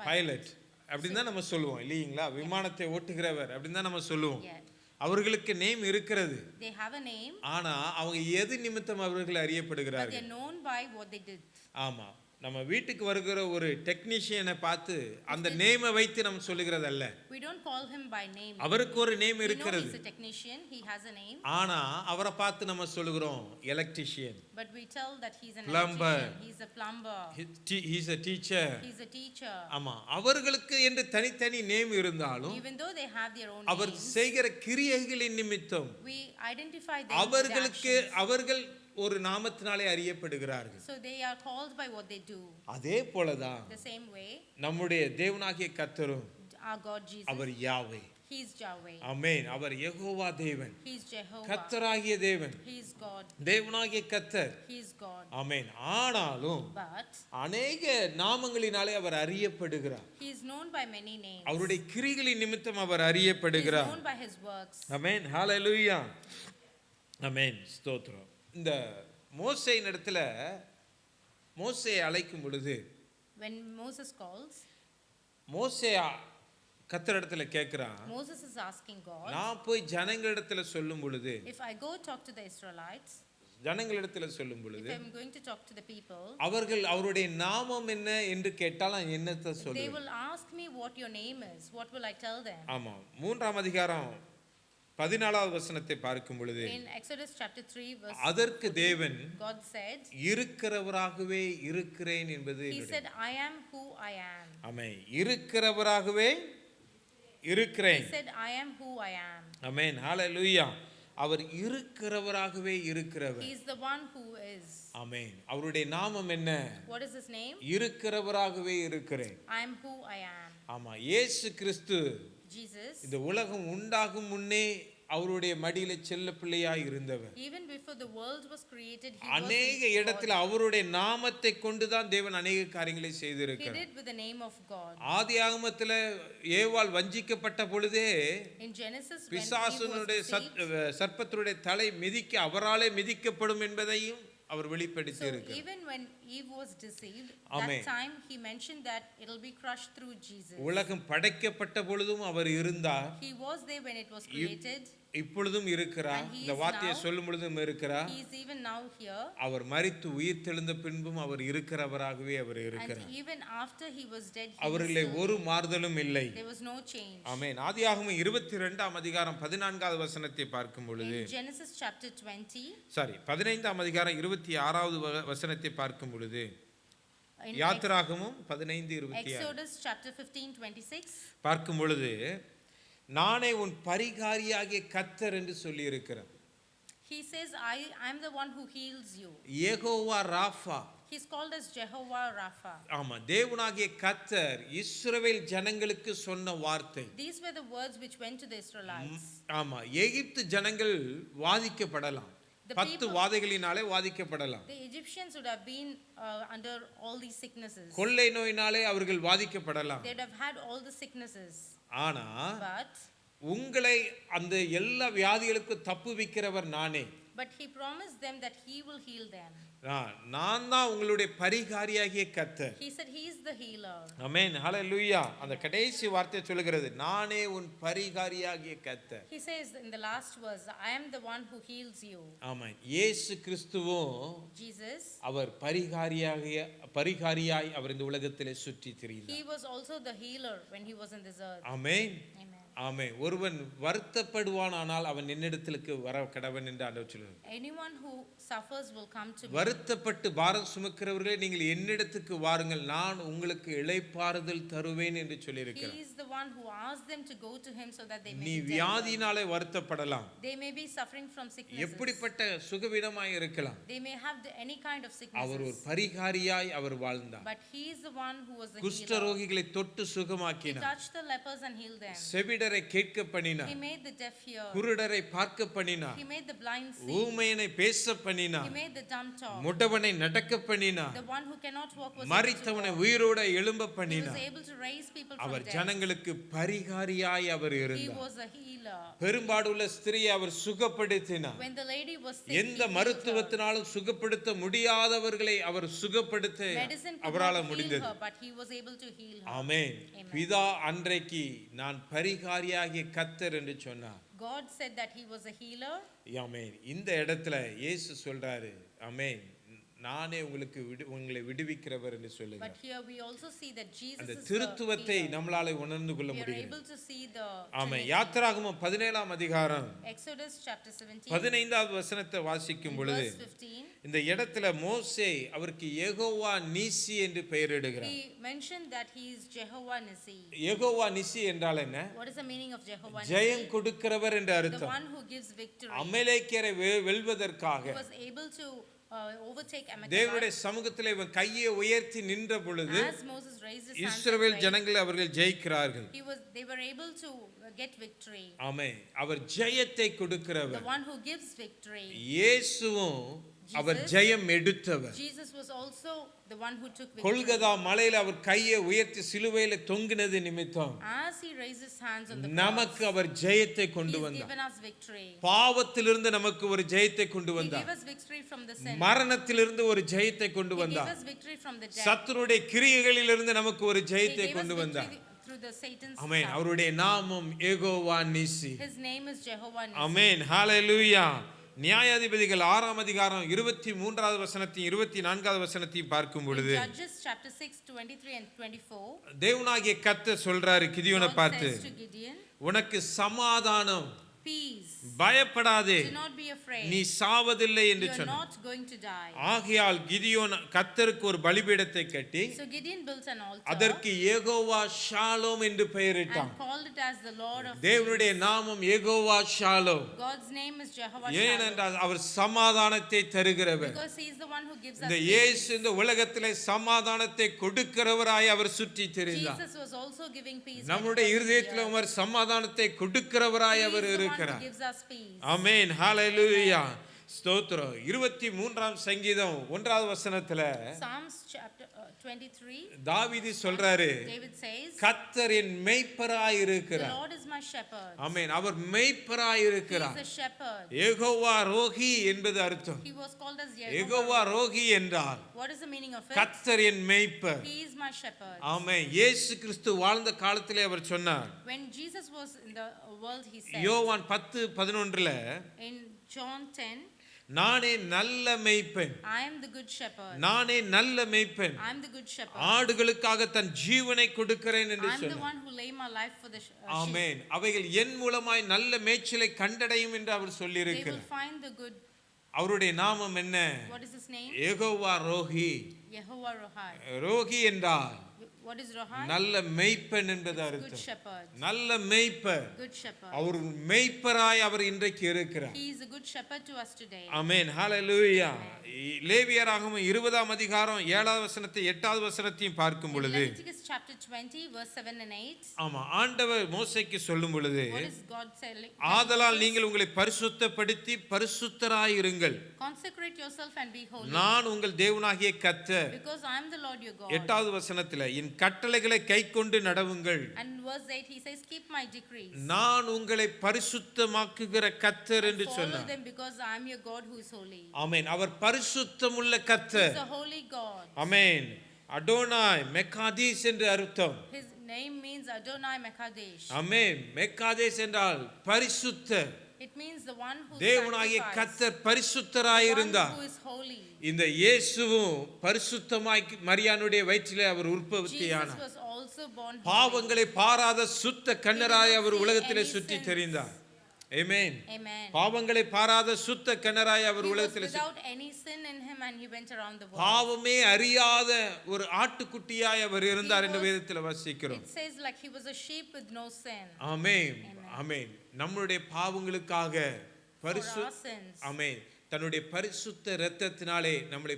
பைலட் அப்படின்னு தான் நம்ம சொல்லுவோம் இல்லீங்களா? விமானத்தை ஓட்டுகிறவர் அப்படின்னு தான் நம்ம சொல்லுவோம். Yeah. அவர்களுக்கு நேம் இருக்கிறது. They have a name, ஆனா அவங்க எது நிமித்தம் அவர்கள் but அறியப்படுகிறார்கள்? they're known by what they did. ஆமா, நம்ம வீட்டுக்கு வருகிற ஒரு டெக்னீஷியனை பார்த்து அந்த நேமை வைத்து நம்ம சொல்லுகிறது அல்ல. We don't call him by name. அவருக்கு ஒரு நேம் We know இருக்கிறது. he's a technician, he has a name, ஆனா அவரை பார்த்து நம்ம சொல்லுகிறோம் electrician, but we tell that he's an Plumber. electrician, he's a plumber, he's a teacher. he's a teacher. ஆமா, அவர்களுக்கு என்று தனித்தனி நேம் இருந்தாலும் Even though they have their own our names, செய்கிற கிரியைகளின் நிமித்தம் we identify them with their அவர்களுக்கு actions. அவர்கள் ஒரு நாமத்தினாலே அறியப்படுகிறார்கள். So they are called by what they do. அதே போலதான் The same way, நம்முடைய தேவனாகிய கர்த்தரும் our God Jesus, our Yahweh. he's Yahweh, ஆமென். அவர் யெகோவா தேவன், he's Jehovah, கர்த்தராகிய தேவன், he's God, தேவனாகிய கர்த்தர். he's God. ஆமென். ஆனாலும் But அநேக நாமங்களினாலே அவர் அறியப்படுகிறார். he is known by many names. அவருடைய கிரிகளின் நிமித்தம் அவர் He is அறியப்படுகிறார். known by his works. ஆமென். ஹalleluya. ஆமென். ஸ்தோத்திரம். இந்த மோசேயின் இடத்துல மோசேயை அழைக்கும் பொழுது When Moses calls, மோசே கர்த்தரிடத்துல கேட்கிறான், Moses is asking God, நான் போய் ஜனங்களிடத்துல சொல்லும் பொழுது, if I go talk to the Israelites, ஜனங்களிடத்துல சொல்லும் if பொழுது I'm going to talk to the people, அவர்கள் அவருடைய நாமம் என்ன என்று கேட்டால் நான் என்னத்தை they சொல்லுவேன்? will ask me what your name is. What will I tell them? ஆமா, 3ஆம் அதிகாரம் 14வது வசனத்தை பார்க்கும் பொழுது, In Exodus chapter 3 verse, அதற்கு தேவன் God said, இருக்கிறவராகவே இருக்கிறேன் என்பது he என்னுடைய- said, I am who I am. ஆமென். இருக்கிறவராகவே இருக்கிறேன். He said, I am who I am. ஆமென். ஹalleluya. அவர் இருக்கிறவராகவே இருக்கிறவர். He is the one who is. ஆமென். அவருடைய நாமம் என்ன? What is his name? இருக்கிறவராகவே இருக்கிறேன். I am who I am. ஆமா, இயேசு கிறிஸ்து Jesus, இந்த உலகம் உண்டாகும் முன்னே அவருடைய மடியில செல்ல பிள்ளையாய் இருந்தவர். even before the world was created, he அநேக was இடத்துல அவருடைய நாமத்தை கொண்டுதான் தேவன் அநேக காரியங்களை He செய்திருக்கிறார். did with the name of God. ஆதியாகமத்துல ஏவாள் வஞ்சிக்கப்பட்ட பொழுதே In Genesis, when Eve was பிசாசுனுடைய deceived, சர்ப்பத்துடைய தலை மிதிக்க அவராலே மிதிக்கப்படும் என்பதையும் அவர் வெளிப்படுத்தி so இருக்கிறார். even when Eve was deceived, Amen. that time he mentioned that it'll be crushed through Jesus. உலகம் படைக்கப்பட்ட பொழுதும் அவர் இருந்தார், He was there when it was created. இப்பொழுதும் இருக்கிறார். And he இந்த is வார்த்தையை now. சொல்லும் பொழுதும் இருக்கிறார். He is even now here. அவர் மரித்து உயிர் தெழுந்த பின்பும் அவர் இருக்கிறவராகவே அவர் And இருக்கிறார். even after he was dead, he was அவரிலே still. ஒரு மாறுதலும் இல்லை. There was no change. ஆமென். ஆதியாகமம் 22ஆம் அதிகாரம் 14வது வசனத்தை பார்க்கும் பொழுது, In Genesis chapter 20, சாரி 15ஆம் அதிகாரம் 26வது வசனத்தை பார்க்கும் பொழுது, in யாத்திராகமும் 15:26 Exodus chapter 15:26, பார்க்கும் பொழுது, நானே உன் பரிகாரியாகிய கர்த்தர் என்று சொல்லி இருக்கிறார். he says, I am the one who heals you. Jehovah Rafah. He's called as Jehovah Rapha. ஆமா, தேவனாகிய கர்த்தர் இஸ்ரவேல் ஜனங்களுக்கு சொன்ன வார்த்தை. These were the words which went to the Israelites. ஆமா, எகிப்து ஜனங்கள் வாதிக்கப்படலாம். The 10 people, வாதைகளினாலே வாதிக்கப்படலாம். the Egyptians would have been under all these sicknesses. கொள்ளை நோயினாலே அவர்கள் வாதிக்கப்படலாம். They would have had all the sicknesses. ஆனா But உங்களை அந்த எல்லா வியாதிகளுக்கும் தப்புவிக்கிறவர் நானே. But he promised them that he will heal them. நான் தான் உங்களுடைய பரிகாரியாகிய கர்த்தர். He said he is the healer. ஆமென், ஹalleluya. அந்த கடைசி வார்த்தை சொல்கிறது, நானே உன் பரிகாரியாகிய கர்த்தர். He says in the last verse, I am the one who heals you. ஆமென். இயேசு கிறிஸ்துவும் Jesus, அவர் பரிகாரியாய் அவர் இந்த உலகத்திலே சுற்றி திரிந்தார். he was also the healer when he was in this earth. Amen. Amen. ஆமென். ஒருவன் வருத்தப்படுவானானால் அவன் என்னிடத்திற்கு வர கடவன் என்று ஆண்டவர் சொல்கிறார். Anyone who suffers will come to me. வருத்தப்பட்டு பாரம் சுமக்கிறவர்களே நீங்கள் என்னிடத்துக்கு வாருங்கள், நான் உங்களுக்கு இளைப்பாறுதல் தருவேன் என்று சொல்லியிருக்கிறார். He is the one who asked them to go to him so that they may நீ be delivered. வியாதியினாலே வருத்தப்படலாம். They may be suffering from sicknesses. எப்படிப்பட்ட சுகவீனமாய் இருக்கலாம். They may have any kind of அவர் ஒரு sicknesses. பரிகாரியாய் அவர் வாழ்ந்தார். But he is the one who was the குஷ்ட healer. ரோகிகளை தொட்டு He சுகமாக்கினார். touched the lepers and healed them. செவிடரை கேட்க பண்ணினார். He made the deaf hear. குருடரை பார்க்க பண்ணினார். He made the blind see. ஊமையனை பேச பண்ணினார். He made the dumb talk. முடவனை நடக்க பண்ணினார். The one who cannot walk was able to மரித்தவனை walk. உயிரோட எழும்ப He was பண்ணினார். able to raise people from our death. ஜனங்களுக்கு பரிகாரியாய் அவர் He இருந்தார். was a healer. பெரும்பாடுள்ள ஸ்திரியை அவர் சுகப்படுத்தினார். When the lady was sick, எந்த he healed her. மருத்துவத்தினாலும் சுகப்படுத்த முடியாதவர்களை our சுகப்படுத்த Medicine could அவரால் not heal முடிந்தது. her, but he was able to heal her. Amen. Amen. பிதா அன்றைக்கு நான் பரிகாரியாகிய கர்த்தர் என்று சொன்னார். God said that he was a healer. ஆமென். இந்த இடத்துல இயேசு சொல்றாரு, ஆமென், நானே உங்களை விடுவிக்கிறவர் என்று But சொல்லுகிறார். here we also see that Jesus அந்த is the திருத்துவத்தை healer. நம்மளால உணர்ந்து கொள்ள We are முடிகிறது. able to see the amen. Trinity. யாத்திராகமம் 17ஆம் அதிகாரம் Exodus chapter 17, 15வது வசனத்தை வாசிக்கும் பொழுது verse 15. இந்த இடத்துல மோசே அவருக்கு யெகோவா நீசி என்று பெயரிடுகிறார். He mentioned that he is Jehovah Nissi. Jehovah நீசி என்றால் என்ன? What is the meaning of Jehovah Jayam Nissi? கொடுக்கிறவர் என்று The அர்த்தம். one who gives victory. அமலேக்கியரை வெல்வதற்காக He was able to overtake தேவனுடைய Amalekite. சமூகத்திலே இவன் கையை உயர்த்தி நின்ற பொழுது As Moses raised his hands and Israel prayed, ஜனங்கள் அவர்கள் ஜெயிக்கிறார்கள். they were able to get victory. ஆமென். அவர் ஜெயத்தை The கொடுக்கிறவர். one who gives victory. இயேசுவும் அவர் ஜெயம் எடுத்தவர். Jesus was also the one who took victory. Golgotha மலையில அவர் கையை உயர்த்தி சிலுவையில தொங்கினது நிமித்தம் As he raised his hands on the நமக்கு cross, அவர் ஜெயத்தை he கொண்டு has வந்தார். given us victory. பாவத்திலிருந்து நமக்கு ஒரு ஜெயத்தை கொண்டு He gave வந்தார். us victory from the sin. மரணத்திலிருந்து ஒரு ஜெயத்தை கொண்டு He gave வந்தார். us victory from the death. சத்துருடைய கிரியைகளிலிருந்து நமக்கு ஒரு He ஜெயத்தை gave us கொண்டு வந்தார். victory through the Satan's amen. stuff. அவருடைய நாமம் Jehovah நீசி. His name is Jehovah Nissi. ஆமென். ஹalleluya. நியாயாதிபதிகள் 6ஆம் அதிகாரம் 23வது வசனத்தையும் 24வது வசனத்தையும் பார்க்கும் In பொழுது Judges chapter 6, 23 and 24, தேவனாகிய கர்த்தர் சொல்றாரு கிதியோனை God பார்த்து, says to Gideon, உனக்கு சமாதானம், peace, பயப்படாதே, do not be afraid, நீ சாவதில்லை என்று you are சொன்னார். not going to die. ஆகையால் கிதியோன் கர்த்தருக்கு ஒரு பலிபீடத்தை கட்டி So Gideon built an altar அதற்கு யெகோவா ஷாலோம் என்று பெயரிட்டான். and called it as the Lord of தேவனுடைய நாமம் Jehovah Shalom. God's name is Jehovah Shalom, ஏனென்றால் அவர் சமாதானத்தை தருகிறவர். because he is the one who gives us இந்த peace. இயேசு இந்த உலகத்திலே சமாதானத்தை கொடுக்கிறவராய் அவர் சுற்றி திரிந்தார். Jesus was also giving peace. நம்முடைய when he was இருதயத்தில் here. அவர் சமாதானத்தை கொடுக்கிறவராய் He is our the one who இருக்கிறார். gives us peace. ஆமென். ஹalleluya. ஸ்தோத்திரம். 23ஆம் சங்கீதம் 1வது வசனத்துல Psalms chapter 23, தாவீது சொல்றாரு, David says, கர்த்தர் என் மேய்ப்பராய் the இருக்கிறார். Lord is my shepherd. Amen. Our மேய்ப்பராய் He இருக்கிறார். is a shepherd. யெகோவா ரோகி என்பது அர்த்தம். He was called as Jehovah Jehovah. ரோகி என்றால் What is the meaning of it? கர்த்தர் என் மேய்ப்பர். He is my shepherd. ஆமென். இயேசு கிறிஸ்து வாழ்ந்த காலத்திலே அவர் சொன்னார். When Jesus was in the world, he said யோவான் 10:11 in John 10, நானே நல்ல மேய்ப்பன், I am the good shepherd. நானே நல்ல மேய்ப்பன், I am the good shepherd. ஆடுகளுக்காக தன் ஜீவனை கொடுக்கிறேன் என்று I am the சொன்னார். one who lay my life for the sheep. ஆமென். அவைகள் என் மூலமாய் நல்ல மேய்ச்சலை கண்டடையும் என்று அவர் They சொல்லியிருக்கிறார். will find the good. அவருடைய நாமம் என்ன? What is his name? Jehovah Rogi. Jehovah Rohai. ரோகி என்றால் What is Rohai? நல்ல மேய்ப்பன் என்பது Good அர்த்தம். shepherd. நல்ல மேய்ப்பர். Good shepherd. அவர் மேய்ப்பராய் அவர் இன்றைக்கு இருக்கிறார். He is a good shepherd to us today. ஆமென். ஹalleluya. லேவியராகமம் 20ஆம் அதிகாரம் 7வது வசனத்தை 8வது வசனத்தையும் பார்க்கும் In பொழுது Leviticus chapter 20 verse 7 and 8. ஆமா, ஆண்டவர் மோசேக்கு சொல்லும் பொழுது, What is God telling? ஆதலால் நீங்கள் உங்களை பரிசுத்தப்படுத்தி பரிசுத்தராய் இருங்கள், Consecrate yourself and be holy. நான் உங்கள் தேவனாகிய கர்த்தர். Because I am the Lord your God. 8வது வசனத்துல என் கட்டளைகளை கைக்கொண்டு நடவுங்கள், And in verse 8 he says, keep my decrees. நான் உங்களை பரிசுத்தமாக்குகிற கர்த்தர் என்று Follow சொன்னார். them because I am your God who is holy. ஆமென். அவர் பரிசுத்தமுள்ள He கர்த்தர். is a holy God. ஆமென். அடோனாய் மெக்காதீஸ் என்று அர்த்தம். His name means Adonai Mekadesh. ஆமென். மெக்காதேஸ் என்றால் பரிசுத்தர். It means the one who தேவனாகிய sanctifies. கர்த்தர் The பரிசுத்தராய் one இருந்தார். who is holy. இந்த இயேசுவும் பரிசுத்தமாய் மரியானுடைய வயிற்றிலே அவர் Jesus உற்பத்தியானார். was also born holy. பாவங்களை பாராத சுத்த கண்ணராய் அவர் see உலகத்திலே any சுற்றி sins. தெரிந்தார். ஆமென். Amen. பாவங்களை பாராத சுத்த கண்ணராய் அவர் He was உலகத்திலே without any sin in him and he went around the world. பாவமே அறியாத ஒரு ஆட்டுக்குட்டியாய் அவர் இருந்தார் என்று வேதத்தில் வாசிக்கிறோம். It says like he was a sheep with no sin. ஆமென். ஆமென். நம்முடைய பாவங்களுக்காக For பரிசு our sins. ஆமென். தன்னுடைய பரிசுத்த இரத்தத்தினாலே நம்மை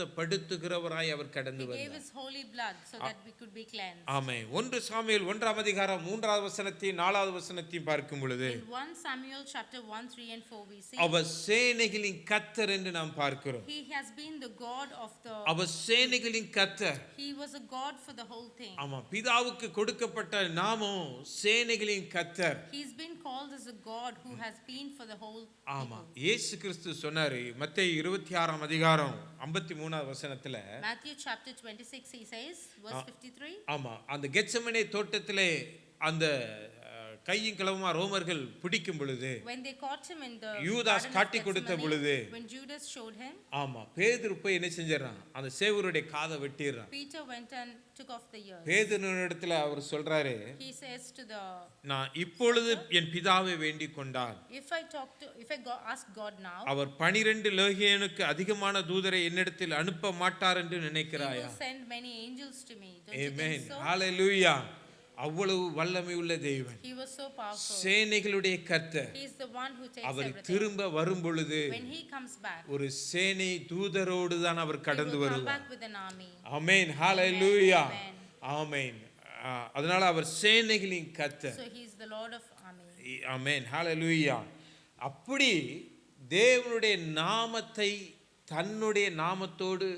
பரிசுத்தப்படுத்துகிறவராய் அவர் கடந்து He gave வந்தார். his holy blood so that we could be cleansed. Amen. 1 Samuel 1ஆம் அதிகாரம் 3வது வசனத்தையும் 4வது வசனத்தையும் பார்க்கும் பொழுது In 1 Samuel chapter 1, 3 and 4 we see அவர் சேனைகளின் கர்த்தர் என்று நாம் பார்க்கிறோம். he has been the God of the, அவர் சேனைகளின் கர்த்தர். he was a God for the whole thing. ஆமா, பிதாவுக்கு கொடுக்கப்பட்ட நாமம் சேனைகளின் கர்த்தர். He's been called as a God who has been for the whole ஆமா, people. இயேசு கிறிஸ்து சொன்னாரு மத்தேயு 26ஆம் அதிகாரம் 53வது வசனத்துல, Matthew chapter 26 he says verse 53. ஆமா, அந்த கெத்செமனே தோட்டத்திலே அந்த கையும் களவுமா ரோமர்கள் பிடிக்கும் பொழுது, When they caught him in the Judas garden of காட்டி கொடுத்த Gethsemane, பொழுது, when Judas showed him, ஆமா, பேதுரு போய் என்ன செஞ்சிடறான், அந்த சேவருடைய காதை வெட்டிடுறான். Peter went and took off the ears. பேதுருவிடத்துல அவர் சொல்றாரு, He says to the, நான் இப்பொழுது என் பிதாவை வேண்டிக் கொண்டால் if I ask God now, அவர் 12 லேகியனுக்கு அதிகமான தூதரை என்னிடத்தில் அனுப்ப மாட்டார் என்று he நினைக்கிறாயா? will send many angels to me. Don't you amen. think so? ஹalleluya. அவ்வளவு வல்லமை உள்ள தேவன், He was so powerful. சேனைகளுடைய கர்த்தர். He is the one who takes our everything. திரும்ப வரும் பொழுது When he comes back, ஒரு சேனை தூதரோடு தான் அவர் he கடந்து will come வருவார். back with an army. Amen. Hallelujah. Amen. ஆமென். அதனால அவர் சேனைகளின் கர்த்தர். So he is the Lord of armies. ஆமென். ஹalleluya. அப்படி தேவனுடைய நாமத்தை தன்னுடைய நாமத்தோடு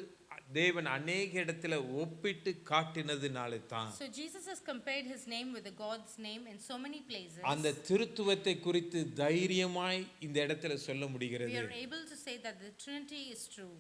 தேவன் அநேக இடத்துல ஒப்பிட்டு காட்டினதுனால தான் So Jesus has compared his name with the God's name in so many places. அந்த திருத்துவத்தை குறித்து தைரியமாய் இந்த இடத்துல சொல்ல We முடிகிறது. are able to say that the Trinity is true.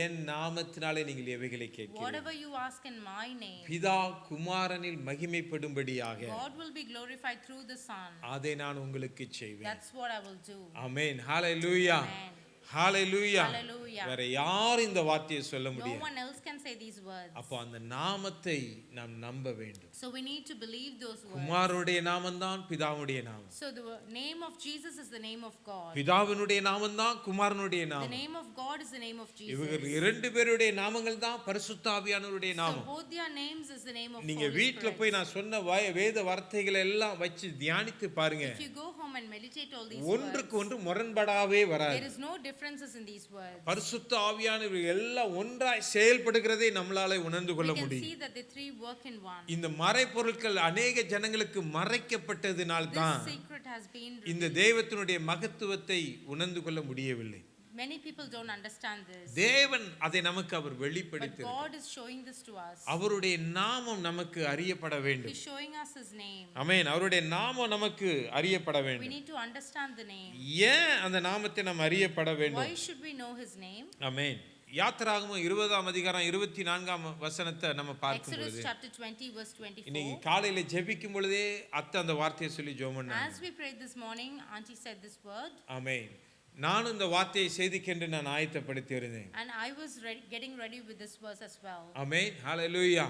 என் நாமத்தினாலே நீங்கள் எவைகளை கேட்கிறீர்கள், Whatever you ask in my name, பிதா குமாரனில் மகிமைப்படும்படியாக God will be glorified through the Son. அதை நான் உங்களுக்கு செய்வேன். That's what I will do. Amen. Hallelujah. Amen. Hallelujah. Hallelujah. வேற யாரும் இந்த வார்த்தையை சொல்ல No முடியாது. one else can say these words. அப்போ அந்த நாமத்தை நாம் நம்ப வேண்டும். So we need to believe those words. குமாரனுடைய நாமம்தான் பிதாவுடைய நாமம். So the name of Jesus is the name of God. பிதாவினுடைய நாமம்தான் குமாரனுடைய The நாமம். name of God is the name of Jesus. இவர்கள் இரண்டு பேருடைய நாமங்கள் தான் பரிசுத்த ஆவியானவருடைய So நாமம். both their names is the name of நீங்க Holy வீட்ல Spirit. போய் நான் சொன்ன வேத வார்த்தைகளை எல்லாம் வச்சு தியானித்து பாருங்க, If you go home and meditate all these words, ஒன்றுக்கு ஒன்று முரண்படாவே வராது. there is no differences in these words. பரிசுத்த ஆவியானவர் எல்லாம் ஒன்றாய் செயல்படுகிறதை நம்மளால உணர்ந்து We கொள்ள can முடியும். see that the three work in one. இந்த மறைபொருட்கள் அநேக ஜனங்களுக்கு மறைக்கப்பட்டதினால் This தான் secret has been இந்த revealed. தெய்வத்தினுடைய மகத்துவத்தை உணர்ந்து கொள்ள முடியவில்லை. Many people don't understand this. தேவன் அதை நமக்கு அவர் But வெளிப்படுத்தி God is showing this to us. அவருடைய நாமம் நமக்கு அறியப்பட வேண்டும். He's showing us his name. ஆமென். அவருடைய நாமம் நமக்கு அறியப்பட We வேண்டும். need to understand the name. ஏன் அந்த நாமத்தை நாம் அறியப்பட Why வேண்டும்? should we know his name? ஆமென். யாத்திராகமம் 20ஆம் அதிகாரம் 24ஆம் வசனத்தை நம்ம பார்க்கும் Exodus பொழுது, chapter 20 verse இன்னைக்கு 24. காலையில ஜெபிக்கும் பொழுதே அத்தை அந்த வார்த்தையை சொல்லி ஜெபம் பண்ணாங்க. As we prayed this morning, Auntie said this word, ஆமென். நானும் இந்த வார்த்தையை செய்திக்கென்று நான் ஆயத்தப்படுத்தி இருந்தேன். and I was getting ready with this verse as well. ஆமென். ஹalleluya.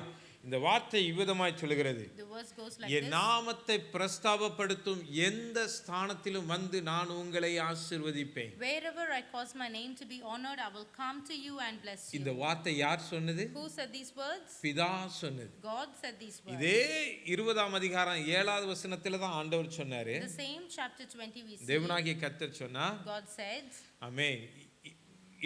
இந்த வார்த்தை இவ்விதமாய் சொல்கிறது, The verse goes like N this. நாமத்தை பிரஸ்தாபப்படுத்தும் எந்த ஸ்தானத்திலும் வந்து நான் உங்களை ஆசீர்வதிப்பேன். Wherever I cause my name to be honored, I will come to you and bless இந்த you. வார்த்தை யார் சொன்னது? Who said these words? பிதா சொன்னது. God said these words. இதே 20ஆம் அதிகாரம் 7வது வசனத்துல தான் ஆண்டவர் சொன்னாரு. The same chapter 20 we see. தேவனாகிய கர்த்தர் சொன்னார், God said, ஆமென்,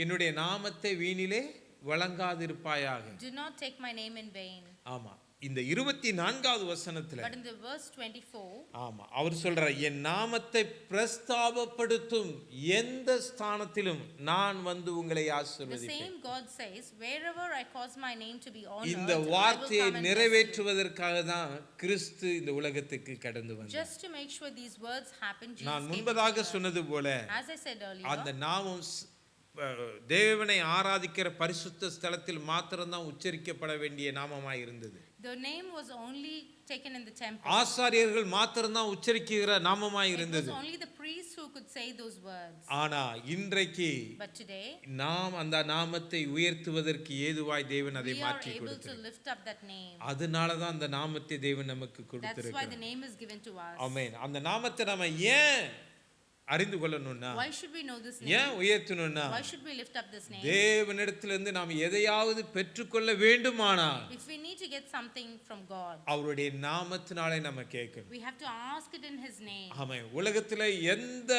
என்னுடைய நாமத்தை வீணிலே வழங்காதிருப்பாயாக. do not take my name in vain. ஆமா, இந்த 24வது வசனத்துல, But in the verse 24, ஆமா, அவர் சொல்றார், என் நாமத்தை பிரஸ்தாபப்படுத்தும் எந்த ஸ்தானத்திலும் நான் வந்து உங்களை the ஆசீர்வதிப்பேன். same God says, wherever I cause my name to be honored, இந்த I will வார்த்தையை come and bless you. நிறைவேற்றுவதற்காக தான் கிறிஸ்து இந்த உலகத்துக்கு கடந்து வந்தார். Just to make sure these words happen, Jesus நான் came into முன்பதாக the world. சொன்னது போல, As I said அந்த earlier, நாமம் தேவனை ஆராதிக்கிற பரிசுத்த ஸ்தலத்தில் மாத்திரம்தான் உச்சரிக்கப்பட வேண்டிய நாமமாய் இருந்தது. the name was only taken in the temple. ஆசாரியர்கள் மாத்திரம்தான் உச்சரிக்கிற நாமமாய் It was இருந்தது. only the priests who could say those words. ஆனா இன்றைக்கு But today, நாம் அந்த நாமத்தை உயர்த்துவதற்கு ஏதுவாய் தேவன் அதை we are மாற்றி able to கொடுத்தார். lift up that name. அதனால தான் அந்த நாமத்தை தேவன் நமக்கு That's why கொடுத்திருக்கிறார். the name is given to us. ஆமென். அந்த நாமத்தை நாம ஏன் அறிந்து கொள்ளணும்னா, Why should we know this ஏன் name? உயர்த்தணும்னா, Why should we lift up this name? தேவனிடத்திலிருந்து நாம் எதையாவது பெற்றுக்கொள்ள வேண்டுமானால் If we need to get something from God, அவருடைய நாமத்தினாலே நம்ம கேட்கணும். we have to ask it in His name. ஆமென். உலகத்துல எந்த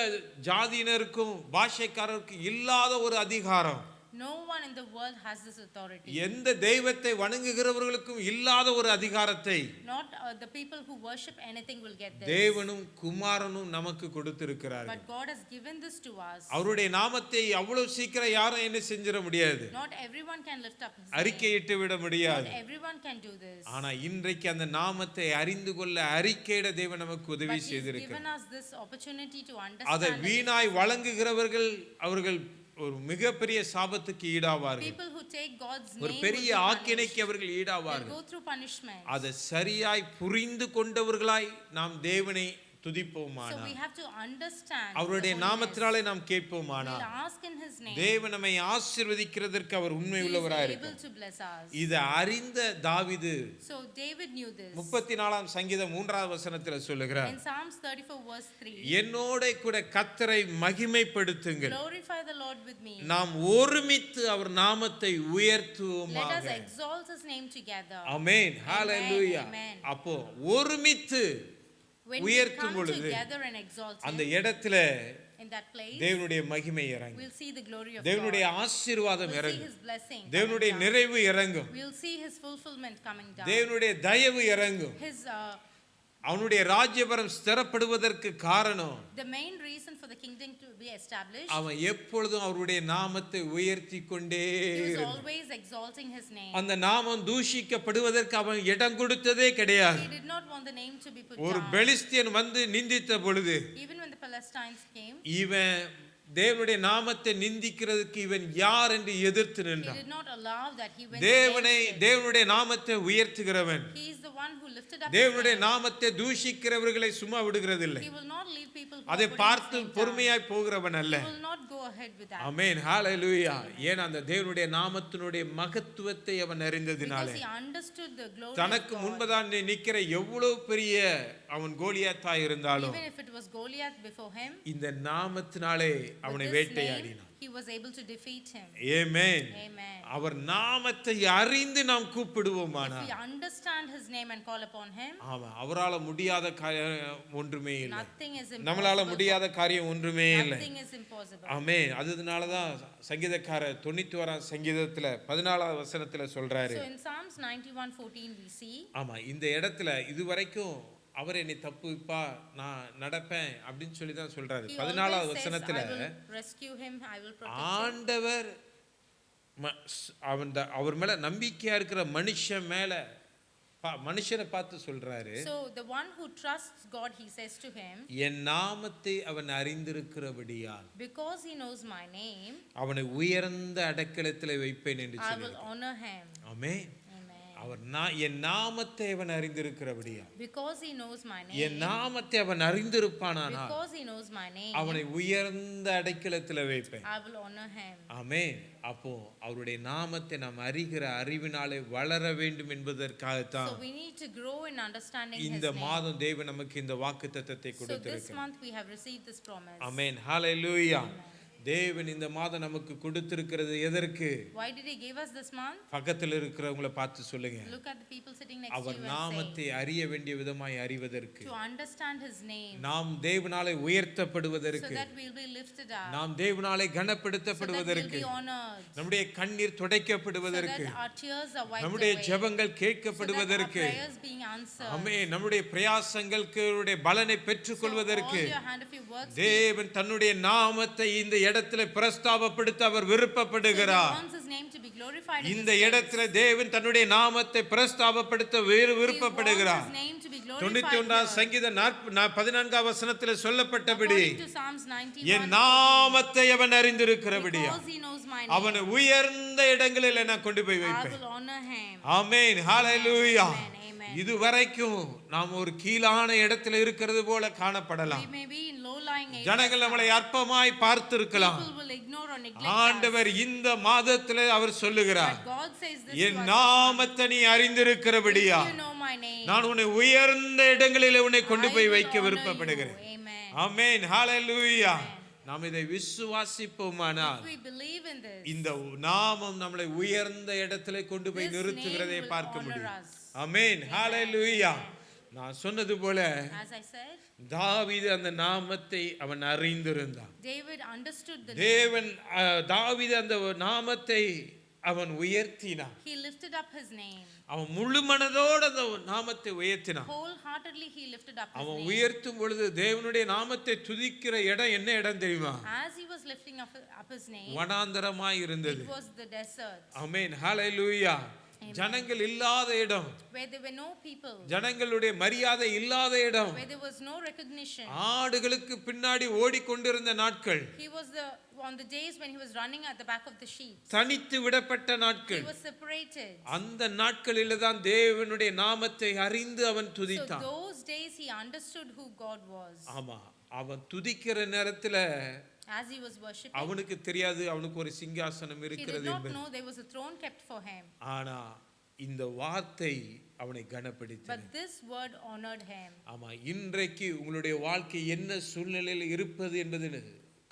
ஜாதியினருக்கும் பாஷைக்காரருக்கும் இல்லாத ஒரு அதிகாரம், No one in the world has this authority. எந்த தெய்வத்தை வணங்குகிறவர்களுக்கும் இல்லாத ஒரு அதிகாரத்தை Not the people who worship anything will get this. தேவனும் குமாரனும் நமக்கு கொடுத்திருக்கிறார்கள். But God has given this to us. அவருடைய நாமத்தை அவ்வளவு சீக்கிரம் யாரும் என்ன செஞ்சிட முடியாது, Not everyone can lift up His name. அறிக்கையிட்டு விட முடியாது. Not everyone can do this. ஆனா இன்றைக்கு அந்த நாமத்தை அறிந்து கொள்ள அறிக்கையிட தேவன் நமக்கு But உதவி He's செய்திருக்கிறார். given us this opportunity to அதை understand. வீணாய் வழங்குகிறவர்கள் அவர்கள் ஒரு மிகப்பெரிய சாபத்துக்கு ஈடாவார்கள். People who take God's name ஒரு will பெரிய be punished. ஆக்கினைக்கு அவர்கள் They'll ஈடாவார்கள். go through punishment. அதை சரியாய் புரிந்து கொண்டவர்களாய் நாம் தேவனை So துதிப்போமானால், we have to understand அவருடைய the holiness. நாமத்தினாலே நாம் கேட்போமானால், We'll ask in His name. தேவன் நம்மை ஆசீர்வதிக்கிறதற்கு அவர் உண்மை He is உள்ளவராய் able இருக்கிறார். to bless us. இதை அறிந்த தாவீது So David knew this. 34ஆம் சங்கீதம் 3வது வசனத்தில் சொல்லுகிறார், In Psalms 34 verse 3, என்னோட கூட கர்த்தரை மகிமைப்படுத்துங்கள், glorify the Lord with me. நாம் ஒருமித்து அவர் நாமத்தை Let us உயர்த்துவோமாக. exalt His name together. ஆமென். ஹalleluya. Amen. அப்போ ஒருமித்து When we உயர்த்தும் come பொழுது together and exalt அந்த Him, இடத்துல in that place, தேவனுடைய மகிமை இறங்கும், we'll see the glory of தேவனுடைய God. ஆசீர்வாதம் We'll see இறங்கும், His blessing தேவனுடைய coming down. நிறைவு இறங்கும், We'll see His fulfillment coming down. தேவனுடைய தயவு இறங்கும். His அவனுடைய ராஜ்யபரம் ஸ்திரப்படுவதற்கு காரணம், the main reason for the kingdom to be established, அவன் எப்பொழுதும் அவருடைய நாமத்தை உயர்த்தி கொண்டே He was இருந்தான். always exalting His name. அந்த நாமம் தூஷிக்கப்படுவதற்கு அவன் இடம் கொடுத்ததே கிடையாது. He did not want the name to be put ஒரு down. பெலிஸ்தியன் வந்து நிந்தித்த பொழுது, Even when the Philistines came, இவன் தேவனுடைய நாமத்தை நிந்திக்கிறதுக்கு இவன் யார் என்று எதிர்த்து He நின்றான். did not allow that. He went தேவனை against it. தேவனுடைய நாமத்தை உயர்த்துகிறவன் He is the one who lifted up தேவனுடைய His name. நாமத்தை தூஷிக்கிறவர்களை சும்மா விடுகிறதில்லை. He will not leave people who அதை are putting பார்த்து His name down. பொறுமையாய் போகிறவன் அல்ல. He will not go ahead with that. ஆமென். ஹalleluya. ஏன் அந்த தேவனுடைய நாமத்தினுடைய மகத்துவத்தை அவன் அறிந்ததினாலே, Because he understood the glory தனக்கு of God. முன்பதான் நிக்கிற எவ்வளவு பெரிய அவன் கோலியாத்தா இருந்தாலும் Even if it was Goliath before him, இந்த நாமத்தினாலே அவனை with this வேட்டையாடினான். name, he was able to defeat him. Amen. Amen. அவர் நாமத்தை அறிந்து நாம் If கூப்பிடுவோமானால், we understand His name and call upon Him, ஆமா, அவரால முடியாத காரியம் ஒன்றுமே இல்லை. nothing is நம்மளால impossible. முடியாத காரியம் ஒன்றுமே இல்லை. Nothing is impossible. ஆமென். அதனால தான் சங்கீதக்காரர் 91ஆம் சங்கீதத்துல 14ஆவது வசனத்துல சொல்றாரு. So in Psalms 91:14 we see, ஆமா, இந்த இடத்துல இதுவரைக்கும் அவர் என்னை தப்புப்பா நான் நடப்பேன் அப்படின்னு சொல்லி தான் சொல்றாரு. he 14ஆவது always says, வசனத்துல I will rescue him, I will protect him. ஆண்டவர் அவர் மேல நம்பிக்கையா இருக்கிற மனுஷனை பார்த்து சொல்றாரு, So the one who trusts God, he says to him, என் நாமத்தை அவன் அறிந்திருக்கிறபடியால் because he knows my name, அவனை உயர்ந்த அடைக்கலத்தில் வைப்பேன் என்று I will சொல்றார். honor him. ஆமென். Amen. அவர் என் நாமத்தை அவன் அறிந்திருக்கிறபடியா, Because he knows my N name. நாமத்தை அவன் அறிந்திருப்பானானால் Because he knows my name. அவனை உயர்ந்த அடைக்கலத்தில் வைப்பேன். I will honor him. ஆமென். அப்போ அவருடைய நாமத்தை நாம் அறிகிற அறிவினாலே வளர வேண்டும் என்பதற்காகத்தான் So we need to grow in understanding his இந்த name. மாதம் தேவன் நமக்கு இந்த வாக்குத்தத்தத்தை So this கொடுத்திருக்கிறார். month we have received this promise. ஆமென். ஹalleluya. தேவன் இந்த மாதம் நமக்கு கொடுத்திருக்கிறது எதற்கு? Why did he give us this month? பக்கத்தில் இருக்கிறவங்களை பார்த்து சொல்லுங்க. Look at the people sitting next to our you and நாமத்தை அறிய வேண்டிய விதமாய் அறிவதற்கு, say, to understand his name, நாம் தேவனாலே so உயர்த்தப்படுவதற்கு, that we'll be lifted up, நாம் தேவனாலே so that we'll கனப்படுத்தப்படுவதற்கு, be honored, நம்முடைய கண்ணீர் so துடைக்கப்படுவதற்கு, that our tears are wiped நம்முடைய away, ஜெபங்கள் so that our கேட்கப்படுவதற்கு, prayers being answered. ஆமென், நம்முடைய பிரயாசங்களுக்கு பலனை So பெற்றுக்கொள்வதற்கு all your hand of your works, தேவன் தன்னுடைய நாமத்தை இந்த இடத்துல பிரஸ்தாபப்படுத்த அவர் so he விருப்பப்படுகிறார். wants his name to be glorified in இந்த this place. இடத்துல தேவன் தன்னுடைய நாமத்தை பிரஸ்தாபப்படுத்த He wants விருப்பப்படுகிறார். his name to be glorified 91 here. சங்கீதம் 14 வசனத்தில் சொல்லப்பட்டபடி According to Psalms 91, என் நாமத்தை அவன் அறிந்திருக்கிறபடியா because he knows my name, அவனை உயர்ந்த இடங்களில் நான் கொண்டு போய் I வைப்பேன். will honor him. Amen. Hallelujah. Amen, amen. இதுவரைக்கும் நாம் ஒரு கீழான இடத்துல இருக்கிறது போல காணப்படலாம். We may be in low-lying areas. ஜனங்கள் நம்மளை அற்பமாய் பார்த்திருக்கலாம். People will ignore or neglect us. ஆண்டவர் இந்த மாதத்திலே அவர் சொல்லுகிறார், But God says this N to us. நாமத்தை நீ அறிந்திருக்கிறபடியா If you know my name, நான் உன்னை உயர்ந்த இடங்களிலே உன்னை கொண்டு I போய் will வைக்க honor விருப்பப்படுகிறேன். you. Amen. ஆமென். ஹalleluya. நாம் இதை விசுவாசிப்போமானால் If we believe in this, இந்த நாமம் நம்மளை உயர்ந்த இடத்திலே கொண்டு போய் this நிறுத்துகிறதை name will பார்க்க honor முடியும். us. ஆமென். ஹalleluya. நான் சொன்னது போல As I said, தாவீது அந்த நாமத்தை அவன் அறிந்திருந்தான். David understood the name. தேவன் தாவீது அந்த நாமத்தை அவன் உயர்த்தினான். He lifted up his name. அவன் முழு மனதோடு அந்த நாமத்தை உயர்த்தினான். Wholeheartedly he lifted up his அவன் name. உயர்த்தும் பொழுது தேவனுடைய நாமத்தை துதிக்கிற இடம் என்ன இடம் தெரியுமா? As he was lifting up his name, வனாந்தரமாய் இருந்தது. it was the desert, ஆமென். ஹalleluya. ஜனங்கள் இல்லாத இடம், where there were no people, ஜனங்களுடைய மரியாதை இல்லாத இடம், where there was no recognition. ஆடுகளுக்கு பின்னாடி ஓடிக்கொண்டிருந்த நாட்கள், He was on the days when he was running at the back of the sheep. தனித்து விடப்பட்ட He நாட்கள். was separated. அந்த நாட்களில் தான் தேவனுடைய நாமத்தை அறிந்து அவன் So துதித்தான். those days he understood who God was. ஆமா, அவன் துதிக்கிற நேரத்துல As he was worshipping, அவனுக்கு தெரியாது அவனுக்கு ஒரு சிங்காசனம் he did இருக்கிறது not என்பது. know there was a throne kept for him. ஆனா இந்த வார்த்தை அவனை கனப்படுத்தினது. But this word honored him. ஆமா, இன்றைக்கு உங்களுடைய வாழ்க்கை என்ன சூழ்நிலையில் இருப்பது என்பது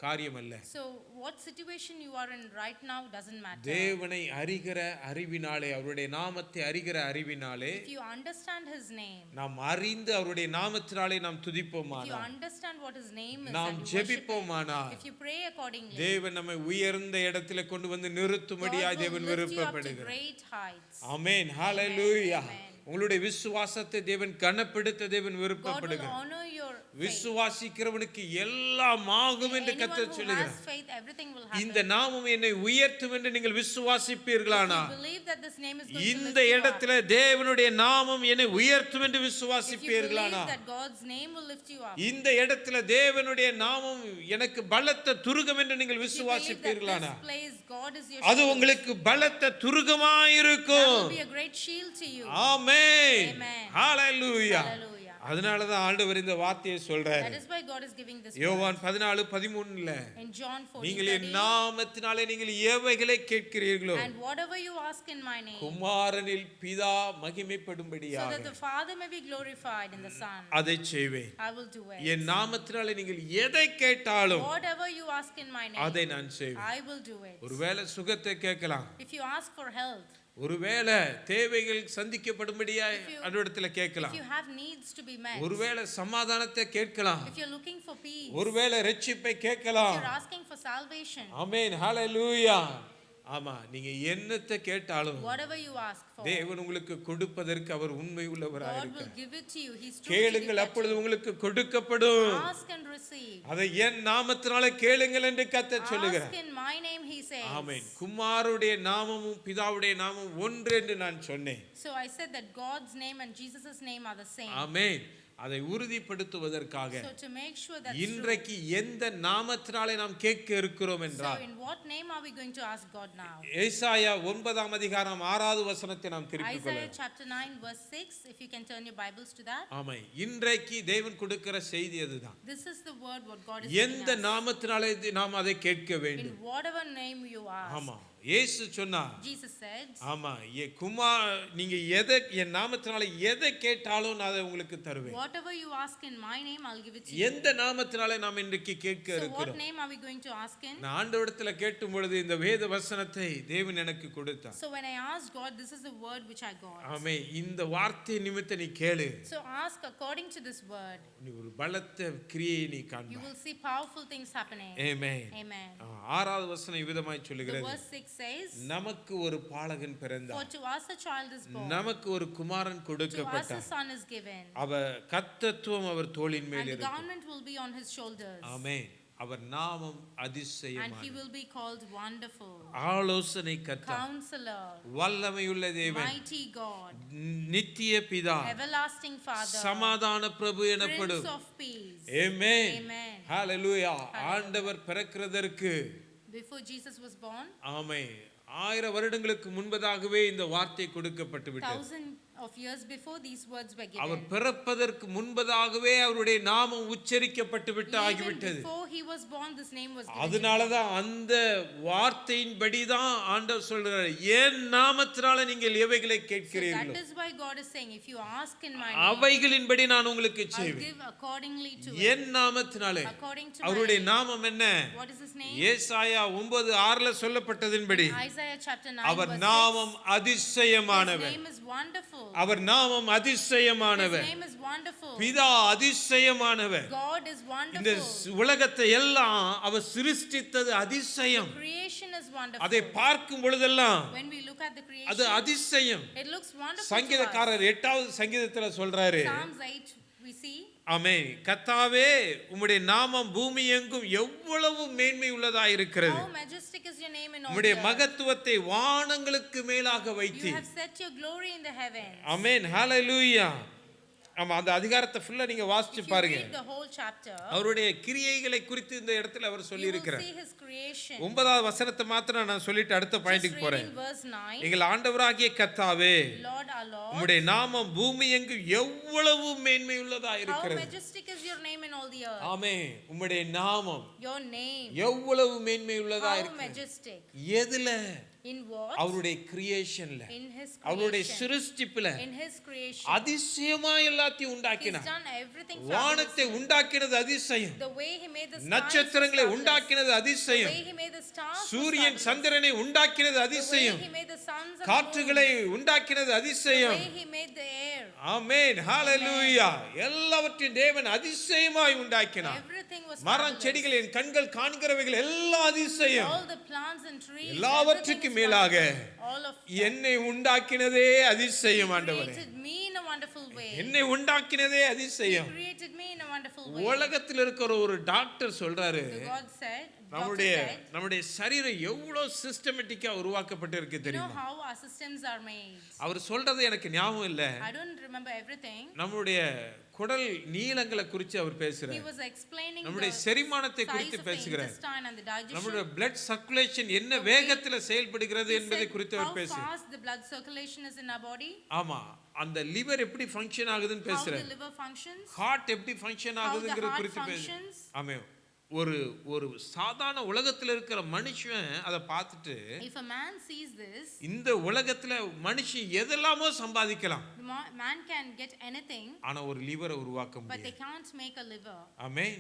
காரியம் அல்ல. So what situation you are in right now doesn't matter. தேவனை அறிகிற அறிவினாலே, அவருடைய நாமத்தை அறிகிற அறிவினாலே, If you understand his name, நாம் அறிந்து அவருடைய நாமத்தினாலே நாம் if you துதிப்போமானால், understand what his name is, நாம் and you worship him, ஜெபிப்போமானால், if you pray accordingly, தேவன் நம்மை உயர்ந்த இடத்துல கொண்டு வந்து நிறுத்தும்படியாய் God will தேவன் lift you up to விருப்பப்படுகிறார். great heights. Amen. Hallelujah. Amen. உங்களுடைய விசுவாசத்தை தேவன் கனப்படுத்த தேவன் God will விருப்பப்படுகிறார். honor your faith. விசுவாசிக்கிறவனுக்கு எல்லாம் ஆகும் என்று Anyone கர்த்தர் who சொல்லுகிறார். has faith, everything will happen. இந்த நாமம் என்னை உயர்த்தும் என்று நீங்கள் விசுவாசிப்பீர்களானா, If you believe that this name is going to இந்த lift you up, இடத்துல தேவனுடைய நாமம் என்னை உயர்த்தும் என்று if you believe விசுவாசிப்பீர்களானா, that God's name will lift you up, இந்த இடத்துல தேவனுடைய நாமம் எனக்கு பலத்த துருகம் என்று நீங்கள் if you believe that விசுவாசிப்பீர்களானா, this place God is your அது shield, உங்களுக்கு பலத்த that துருகமாயிருக்கும். will be a great shield to you. Amen. Amen. Hallelujah. Hallelujah. அதனாலதான் ஆண்டவர் இந்த வார்த்தையை சொல்றாரு. That is why God is giving this யோவான் 14:13 in John நீங்கள் என் 14:13. நாமத்தினாலே நீங்கள் எவைகளை கேட்கிறீர்களோ And whatever you ask in my name, குமாரனில் பிதா so that மகிமைப்படும்படியாக the Father may be glorified in the Son, அதை செய்வேன். I will do it. என் நாமத்தினாலே நீங்கள் எதை கேட்டாலும் Whatever you ask in my name, அதை நான் செய்வேன். I will do it. ஒருவேளை சுகத்தை கேட்கலாம், If you ask for health, ஒருவேளை தேவைகள் சந்திக்கப்படும்படியா அன்றிடத்துல if கேட்கலாம், you have needs to be met, ஒருவேளை சமாதானத்தை கேட்கலாம், if you're looking for peace, ஒருவேளை ரட்சிப்பை if கேட்கலாம். you're asking for salvation, ஆமென். ஹalleluya. ஆமா, நீங்க என்னத்தை கேட்டாலும் whatever you ask for, தேவன் உங்களுக்கு கொடுப்பதற்கு அவர் உண்மை உள்ளவராக God will இருக்கிறார். give it to you. He's true to give கேளுங்கள், that அப்பொழுது to you. உங்களுக்கு கொடுக்கப்படும். Ask and receive. அதை என் நாமத்தினாலே கேளுங்கள் என்று கர்த்தர் சொல்லுகிறார். Ask in my name, he says. ஆமென். குமாரனுடைய நாமமும் பிதாவுடைய நாமமும் ஒன்று என்று நான் சொன்னேன். So I said that God's name and Jesus' name are the same. ஆமென். அதை உறுதிப்படுத்துவதற்காக So to make sure that's true. இன்றைக்கு எந்த நாமத்தினாலே நாம் கேட்க இருக்கிறோம் So என்றால் in what name are we going to ask God now? ஏசாயா 9ஆம் அதிகாரம் 6வது வசனத்தை நாம் திருப்பிக் Isaiah கொள்ளலாம். chapter 9 verse 6, if you can turn your Bibles to that. ஆமென். இன்றைக்கு தேவன் கொடுக்கிற செய்தி அதுதான். This is the word what God is எந்த giving us. நாமத்தினாலே நாம் அதை கேட்க வேண்டும். In whatever name you ask. ஆமா. இயேசு சொன்னார். Jesus said. ஆமா. நீங்க என் நாமத்தினால எதை கேட்டாலும் நான் அதை உங்களுக்கு தருவேன். Whatever you ask in my name, I'll give it to you. எந்த நாமத்தினாலே நாம் இன்றைக்கு கேட்க So what இருக்கிறோம்? name are we going to ask in? நான் ஆண்டவரிடத்தில் கேட்டும் பொழுது இந்த வேத வசனத்தை தேவன் எனக்கு கொடுத்தார். So when I asked God, this is the word which I got. ஆமென். இந்த வார்த்தை நிமித்தம் நீ கேளு. So ask according to this word. நீ ஒரு பலத்த கிரியை நீ You காண்பாய். will see powerful things happening. Amen. Amen. 6வது வசனம் இவ்விதமாய் The சொல்லுகிறது. verse 6 says, நமக்கு ஒரு பாலகன் for பிறந்தார். to us a child is born, நமக்கு ஒரு குமாரன் to us a கொடுக்கப்பட்டார். son is given, கர்த்தத்துவம் அவர் தோளின் மேல் and the இருக்கும். government will be on his shoulders. ஆமென். அவர் நாமம் And he அதிசயமானவர். will be called Wonderful, ஆலோசனை கர்த்தர், Counselor, வல்லமையுள்ள தேவன், Mighty God, நித்திய பிதா, Everlasting Father, சமாதான பிரபு எனப்படும். Prince of Peace. Amen. Amen. ஹalleluya. ஆண்டவர் பிறக்கிறதற்கு Before Jesus was born, ஆமென் 1000 வருடங்களுக்கு முன்பதாகவே இந்த வார்த்தை கொடுக்கப்பட்டு விட்டது. 1000 of years before these words were our given. பிறப்பதற்கு முன்பதாகவே அவருடைய நாமம் உச்சரிக்கப்பட்டு விட்டு Even ஆகிவிட்டது. before he was born, this name was given. அதனாலதான் அந்த வார்த்தையின்படி தான் ஆண்டவர் சொல்றார், என் நாமத்தினால நீங்கள் எவைகளை So கேட்கிறீர்களோ that is why God is saying, if you ask in my name, அவைகளின்படி நான் உங்களுக்கு I'll செய்வேன். give accordingly to என் நாமத்தினாலே. according to my அவருடைய name. நாமம் என்ன? What is his name? ஏசாயா 9:6 சொல்லப்பட்டதின்படி Isaiah chapter 9 அவர் verse நாமம் 6. His அதிசயமானவர். name is wonderful. அவர் நாமம் His அதிசயமானவர். name is wonderful. பிதா அதிசயமானவர். God is இந்த wonderful. உலகத்தை எல்லாம் அவர் சிருஷ்டித்தது அதிசயம். Creation is wonderful. அதை பார்க்கும் பொழுதெல்லாம் When we look at the அது creation, அதிசயம். it looks wonderful to us. சங்கீதக்காரர் 8வது சங்கீதத்துல சொல்றாரு, Psalms 8 we see, ஆமென், கர்த்தாவே உம்முடைய நாமம் பூமி எங்கும் எவ்வளவு மேன்மை உள்ளதாய் இருக்கிறது. how majestic is your name in all உம்முடைய the earth. மகத்துவத்தை வானங்களுக்கு மேலாக You வைத்தீர். have set your glory in the heavens. ஆமென், ஹalleluya. ஆமா, அந்த அதிகாரத்தை ஃபுல்லா நீங்க வாசிச்சு If you பாருங்க. read the whole chapter, அவருடைய கிரியைகளை குறித்து இந்த இடத்துல அவர் சொல்லி you will இருக்கிறார். see his creation. 9வது வசனத்தை மாத்திரம் நான் சொல்லிட்டு அடுத்த Just பாயிண்ட்க்கு போறேன். reading verse 9, எங்கள் ஆண்டவராகிய கர்த்தாவே Lord our Lord, உம்முடைய நாமம் பூமி எங்கும் எவ்வளவு மேன்மை உள்ளதா how இருக்கிறது. majestic is your name in all the earth. ஆமென். உம்முடைய நாமம் Your name, எவ்வளவு மேன்மை உள்ளதா how இருக்கிறது. majestic. எதுல? In what? அவருடைய கிரியேஷன்ல, In his அவருடைய creation. சிருஷ்டிப்புல In his creation. அதிசயமா எல்லாத்தையும் He's உண்டாக்கினார். done everything வானத்தை fabulously. உண்டாக்கினது அதிசயம். The way he made the stars, நட்சத்திரங்களை fabulous. உண்டாக்கினது The அதிசயம். way he made the stars, was சூரியன் fabulous. சந்திரனை உண்டாக்கினது The way அதிசயம். he made the suns and the காற்றுகளை moons. உண்டாக்கினது The அதிசயம். way he made the air. ஆமென், ஹalleluya. எல்லாவற்றையும் தேவன் அதிசயமாய் உண்டாக்கினார். Everything was மரம் fabulous. செடிகள் என் கண்கள் காண்கிறவைகள் எல்லாம் அதிசயம். All the plants and trees, எல்லாவற்றுக்கும் everything is மேலாக wonderful. All of என்னை உண்டாக்கினதே அதிசயம் He ஆண்டவரே. created me in a wonderful way. என்னை உண்டாக்கினதே He அதிசயம். created me in a wonderful way. உலகத்தில் இருக்கிற ஒரு டாக்டர் சொல்றாரு, The God said, doctor நம்முடைய said, நம்முடைய சரீரம் எவ்வளவு சிஸ்டமேட்டிக்கா உருவாக்கப்பட்டு இருக்கு you know தெரியுமா? how our systems are made. அவர் சொல்றது எனக்கு ஞாபகம் இல்ல. I don't remember everything. நம்முடைய குடல் நீளங்களை குறித்து அவர் He பேசுறார். was explaining நம்முடைய the செரிமானத்தை size குறித்து of the பேசுகிறார். intestine and the digestion. நம்முடைய பிளட் சர்க்குலேஷன் என்ன வேகத்துல செயல்படுகிறது He என்பதை said குறித்து how அவர் பேசுறார். fast the blood circulation is in our body, ஆமா, அந்த லிவர் எப்படி ஃபங்க்ஷன் ஆகுதுன்னு how the பேசுறார். liver functions, ஹார்ட் எப்படி ஃபங்க்ஷன் how the ஆகுதுங்கறது heart குறித்து பேசுறார். functions. ஆமே, ஒரு சாதாரண உலகத்துல இருக்கிற மனுஷன் அதை பார்த்துட்டு, If a man sees this, இந்த உலகத்துல மனுஷன் எதெல்லாமோ சம்பாதிக்கலாம், the man can get anything, ஆனா ஒரு லிவரை உருவாக்க but they முடியாது. can't make a liver. ஆமென்.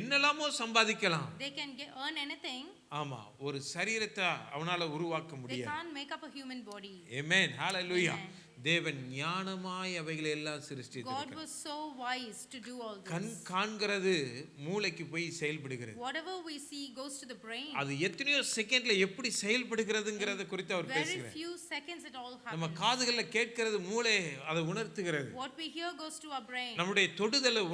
என்னெல்லாமோ சம்பாதிக்கலாம், They can earn anything, ஆமா, ஒரு சரீரத்தை அவனால உருவாக்க they முடியாது. can't make up a human body. Amen, hallelujah. Amen. தேவன் ஞானமாய் அவைகளை எல்லாம் God சிருஷ்டித்திருக்கிறார். was so wise to do all கண் this. காண்கிறது மூளைக்கு போய் செயல்படுகிறது. Whatever we see goes to the brain. அது எத்தனையோ செகண்ட்ல எப்படி செயல்படுகிறதுங்கிறத குறித்து அவர் Very பேசுகிறார். few seconds it all நம்ம happens. காதுகள்ல கேட்கிறது மூளை அதை உணர்த்துகிறது. What we hear goes to our brain. நம்முடைய தொடுதலை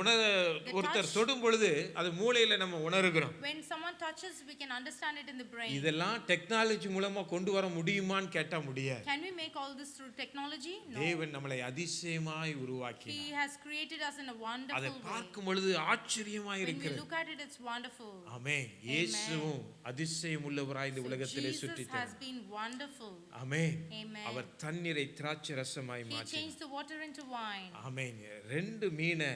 ஒருத்தர் தொடும் பொழுது அது மூளையில நம்ம உணர்கிறோம். When someone touches, we can understand it in the brain. இதெல்லாம் டெக்னாலஜி மூலமா கொண்டு வர முடியுமான்னு கேட்டா முடியாது. Can we make all this through technology? No. தேவன் நம்மளை அதிசயமாய் உருவாக்கினார். He has created us in a அதை wonderful way. பார்க்கும் பொழுது ஆச்சரியமாய் When we இருக்கிறது. look at it, it's wonderful. ஆமென். இயேசுவும் அதிசயம் உள்ளவராய் இந்த So உலகத்திலே Jesus சுற்றித்தார். has been wonderful. Amen. Amen. அவர் தண்ணீரை திராட்சை ரசமாய் He மாற்றினார். changed the water into wine. ஆமென். 2 மீனை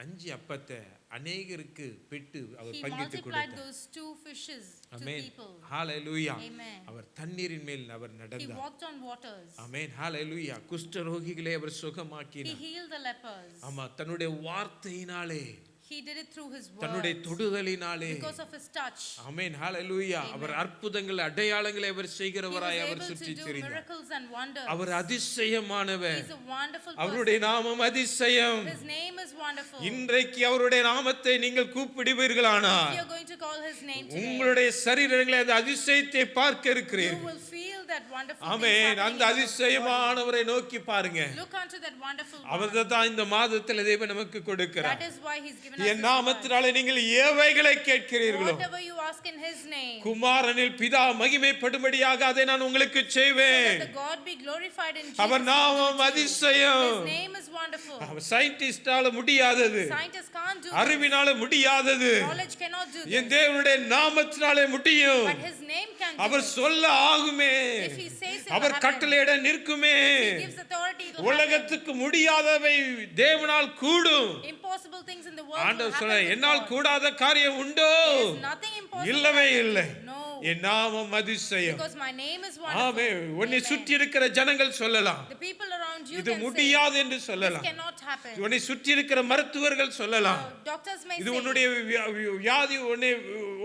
5 அப்பத்தை அநேகருக்கு பிட்டு அவர் He பங்கிட்டு multiplied கொடுத்தார். those 2 fishes to amen. people. Hallelujah. Amen. அவர் தண்ணீரின் மேல் அவர் He நடந்தார். walked on waters. Amen. Hallelujah. குஷ்டரோகிகளை our He சுகமாக்கினார். healed the lepers. ஆமா, தன்னுடைய வார்த்தையினாலே, He did it through his தன்னுடைய words. தொடுதலினாலே, Because of his touch. Amen. Hallelujah. Amen. அவர் அற்புதங்கள் அடையாளங்களை அவர் He was செய்கிறவராய் our able to சுற்றி do திரிந்தார். miracles and wonders. அவர் அதிசயமானவர். He's a wonderful அவருடைய person. நாமம் அதிசயம். His name is wonderful. இன்றைக்கு அவருடைய நாமத்தை நீங்கள் கூப்பிடுவீர்களானால் If you're going to call his name today, உங்களுடைய சரீரங்களை அந்த அதிசயத்தை பார்க்க you இருக்கிறீர்கள். will feel that wonderful things amen. happening அந்த in your body. அதிசயமானவரை நோக்கி பாருங்க. Look unto that wonderful one. அவர் தான் இந்த மாதத்தில் தேவன் நமக்கு கொடுக்கிறார். That is why he's given us N his word. நாமத்தினாலே நீங்கள் எவைகளை கேட்கிறீர்களோ Whatever you ask in his name, குமாரனில் பிதா மகிமைப்படும்படியாக அதை நான் உங்களுக்கு so செய்வேன். that the God be glorified in Jesus. அவர் நாமம் அதிசயம். His name is wonderful. அவர் சயின்டிஸ்டால முடியாதது, Scientists can't do this. அறிவினால முடியாதது, Knowledge cannot do N this. தேவனுடைய நாமத்தினாலே முடியும். But his name can do our it. சொல்ல ஆகுமே, If he says it will our happen. கட்டளையிட நிற்குமே. He gives authority, it will happen. உலகத்துக்கு முடியாதவை தேவனால் கூடும். Impossible things in the world will ஆண்டவர் சொல்ல, happen with என்னால் God. கூடாத காரியம் உண்டோ? There is nothing impossible. இல்லவே இல்லை. No. என் நாமம் அதிசயம். Because my name is ஆமே, wonderful. உன்னை Amen. சுற்றி இருக்கிற ஜனங்கள் சொல்லலாம், The people around you இது can say, முடியாது என்று this சொல்லலாம். cannot happen. உன்னை சுற்றி இருக்கிற மருத்துவர்கள் சொல்லலாம், Doctors may இது say, உன்னுடைய வியாதி உன்னை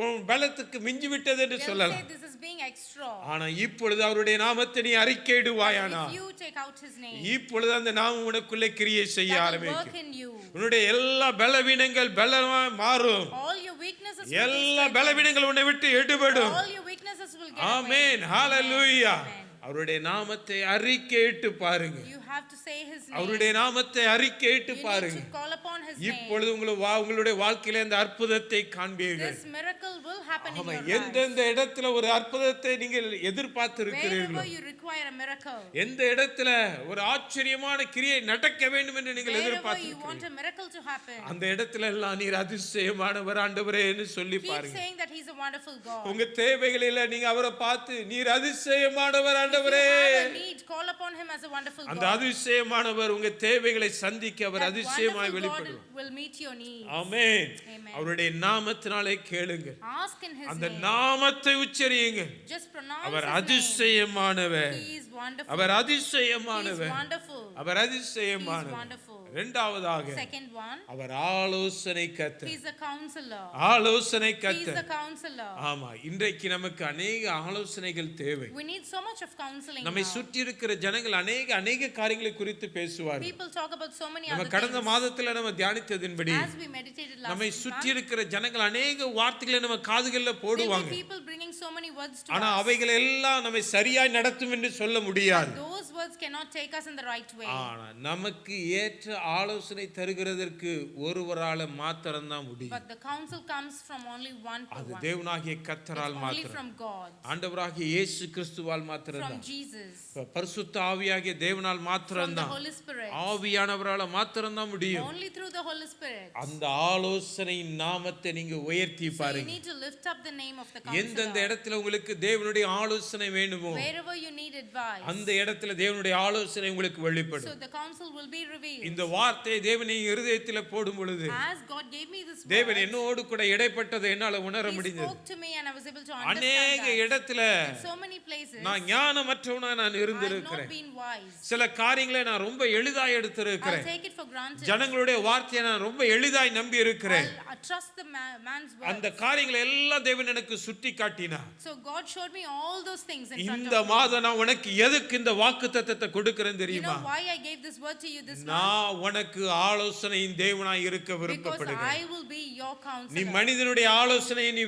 உன் பலத்துக்கு மிஞ்சி விட்டது என்று they'll சொல்லலாம். say this is being extra. ஆனா இப்பொழுது அவருடைய நாமத்தை நீ அறிக்கையிடுவாயானா, If you take out his name, இப்பொழுது அந்த நாமம் உனக்குள்ளே கிரியை செய்ய that will ஆரம்பிக்கும். work in you. உன்னுடைய எல்லா பலவீனங்கள் பலமாய் மாறும். All your weaknesses will be எல்லா strengthened. பலவீனங்கள் உன்னை விட்டு எடுபடும். All your weaknesses will get amen. away. Hallelujah. Amen. அவருடைய நாமத்தை அறிக்கையிட்டு பாருங்க. You have to say his name. அவருடைய நாமத்தை அறிக்கையிட்டு You பாருங்க. need to call upon his name. இப்பொழுது உங்களுடைய வாழ்க்கையில இந்த அற்புதத்தை காண்பீர்கள். This miracle will happen in ஆமா, your life. எந்தெந்த இடத்துல ஒரு அற்புதத்தை நீங்கள் எதிர்பார்த்து இருக்கிறீர்களோ, Wherever you require a miracle, எந்த இடத்துல ஒரு ஆச்சரியமான கிரியை நடக்க வேண்டும் என்று நீங்கள் wherever எதிர்பார்த்து you want a miracle to happen, அந்த இடத்துல எல்லாம் நீர் அதிசயமானவர் ஆண்டவரே என்று சொல்லி keep பாருங்க. saying that he's a wonderful God. உங்க தேவைகளில நீங்க அவரை பார்த்து நீர் அதிசயமானவர் If you ஆண்டவரே, have a need, call upon him as a wonderful அந்த God. அதிசயமானவர் உங்க தேவைகளை சந்திக்க அவர் That அதிசயமாய் wonderful வெளிப்படுவார். God will meet your needs. Amen. Amen. அவருடைய நாமத்தினாலே கேளுங்க, Ask in his அந்த name. நாமத்தை உச்சரியுங்க. Just pronounce அவர் his name. அதிசயமானவர், He is wonderful. Our He is அதிசயமானவர், wonderful. அவர் He is அதிசயமானவர். wonderful. இரண்டாவதாக Second one, அவர் ஆலோசனை கர்த்தர். he is a counselor. ஆலோசனை He is கர்த்தர். a counselor. ஆமா, இன்றைக்கு நமக்கு அநேக ஆலோசனைகள் தேவை. We need so much of counseling நம்மை now. சுற்றி இருக்கிற ஜனங்கள் அநேக காரியங்களை குறித்து பேசுவார்கள். People talk about so many நம்ம other கடந்த things. மாதத்துல நம்ம தியானித்ததின்படி As we meditated last நம்மை month, சுற்றி இருக்கிற ஜனங்கள் அநேக வார்த்தைகளை நம்ம காதுகள்ல there will போடுவாங்க. be people bringing so many words to ஆனா us. அவைகள் எல்லாம் நம்மை சரியாய் நடத்தும் என்று சொல்ல முடியாது. Those words cannot take us in the right way. ஆனா நமக்கு ஏற்ற ஆலோசனை தருகிறதற்கு ஒருவரால மாத்திரம்தான் முடியும். But the counsel comes from only one அது one. தேவனாகிய It's கர்த்தரால் only மாத்திரம், from God, ஆண்டவராகிய இயேசு கிறிஸ்துவால் from மாத்திரம்தான், Jesus, பரிசுத்த ஆவியாகிய தேவனால் from the மாத்திரம்தான், Holy Spirit. ஆவியானவரால மாத்திரம்தான் முடியும். Only through the Holy Spirit. அந்த ஆலோசனையின் நாமத்தை நீங்க உயர்த்தி So you பாருங்க. need to lift up the name of the எந்தெந்த counselor. இடத்துல உங்களுக்கு தேவனுடைய ஆலோசனை வேண்டுமோ Wherever you need advice, அந்த இடத்துல தேவனுடைய ஆலோசனை உங்களுக்கு so வெளிப்படும். the counsel will be revealed. இந்த வார்த்தை தேவனின் இருதயத்துல போடும் பொழுது As God gave me this தேவன் word, என்னோடு கூட இடைப்பட்டதை என்னால உணர He முடிந்தது. spoke to me and I was able to அநேக understand that. இடத்துல In so many places, நான் ஞானமற்றவனா நான் I have not இருந்திருக்கிறேன். been wise. சில காரியங்களை நான் ரொம்ப எளிதாய் I'll எடுத்திருக்கிறேன். take it for granted. ஜனங்களுடைய வார்த்தையை நான் ரொம்ப எளிதாய் நம்பி இருக்கிறேன். I trust the man's அந்த word. காரியங்களை எல்லாம் தேவன் எனக்கு சுட்டி காட்டினார். So God showed me all those things in front இந்த of me. மாதம் நான் உனக்கு எதுக்கு இந்த வாக்குத்தத்தத்தை கொடுக்கிறேன் You தெரியுமா? know why I gave this word to you this month? நான் உனக்கு ஆலோசனையின் தேவனாய் இருக்க Because விருப்பப்படுகிறேன். I will be your நீ counselor. மனிதனுடைய ஆலோசனையை நீ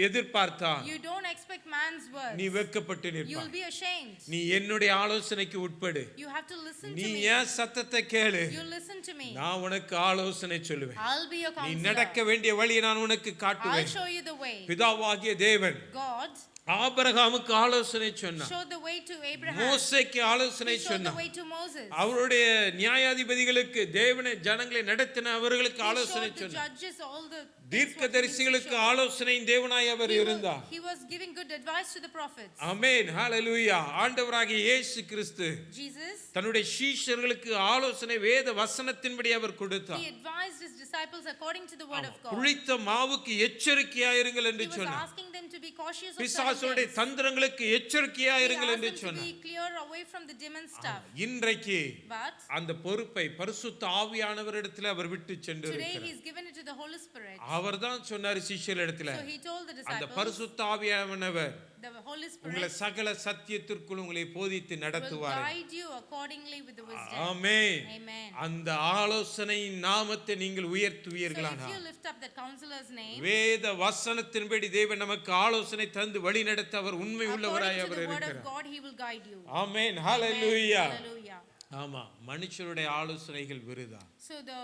எதிர்பார்த்தா You don't expect man's words. நீ வெட்கப்பட்டு You will நிற்பாய். be ashamed. நீ என்னுடைய ஆலோசனைக்கு உட்படு. You have to listen நீ to me. ஏன் சத்தத்தை கேளு, You listen to me. நான் உனக்கு ஆலோசனை சொல்லுவேன். I'll be your நீ counselor. நடக்க வேண்டிய வழியை நான் உனக்கு I'll காட்டுவேன். show you the way. பிதாவாகிய தேவன் God ஆபிரகாமுக்கு ஆலோசனை சொன்னார், showed the way to Abraham. மோசேக்கு ஆலோசனை He showed the சொன்னார், way to Moses. அவருடைய நியாயாதிபதிகளுக்கு தேவனை ஜனங்களை நடத்தின அவர்களுக்கு He ஆலோசனை showed the சொன்னார், judges all the things what he needs to தீர்க்கதரிசிகளுக்கு show. ஆலோசனை தேவனாய் அவர் இருந்தார். He was giving good advice to the prophets. ஆமென், ஹalleluya. ஆண்டவராகிய இயேசு கிறிஸ்து Jesus, தன்னுடைய சீஷர்களுக்கு ஆலோசனை வேத வசனத்தின்படி அவர் கொடுத்தார். he advised his disciples according to the word of God. புளித்த மாவுக்கு எச்சரிக்கையாயிருங்கள் He என்று was சொன்னார், asking them to be cautious of பிசாசுடைய certain things. தந்திரங்களுக்கு He எச்சரிக்கையாயிருங்கள் asked என்று them to சொன்னார். be clear away from the demon stuff. இன்றைக்கு But அந்த பொறுப்பை பரிசுத்த ஆவியானவரிடத்தில் அவர் விட்டு சென்று today இருக்கிறார். he's given it to the Holy Spirit. அவர்தான் சொன்னார் சீஷரிடத்தில், So he told the அந்த disciples, பரிசுத்த ஆவியானவர் the Holy உங்களை Spirit சகல சத்தியத்திற்குள் உங்களை போதித்து will நடத்துவார். guide you accordingly with the wisdom. Amen. Amen. அந்த ஆலோசனையின் நாமத்தை நீங்கள் So if உயர்த்துவீர்களானால், you lift up that counselor's name, வேத வசனத்தின்படி தேவன் நமக்கு ஆலோசனை தந்து வழி நடத்த அவர் உண்மை உள்ளவராய் according to our the word of இருக்கிறார். God, he will guide you. Amen, Amen. Hallelujah. Hallelujah. ஆமா, மனுஷருடைய ஆலோசனைகள் விருதா, So the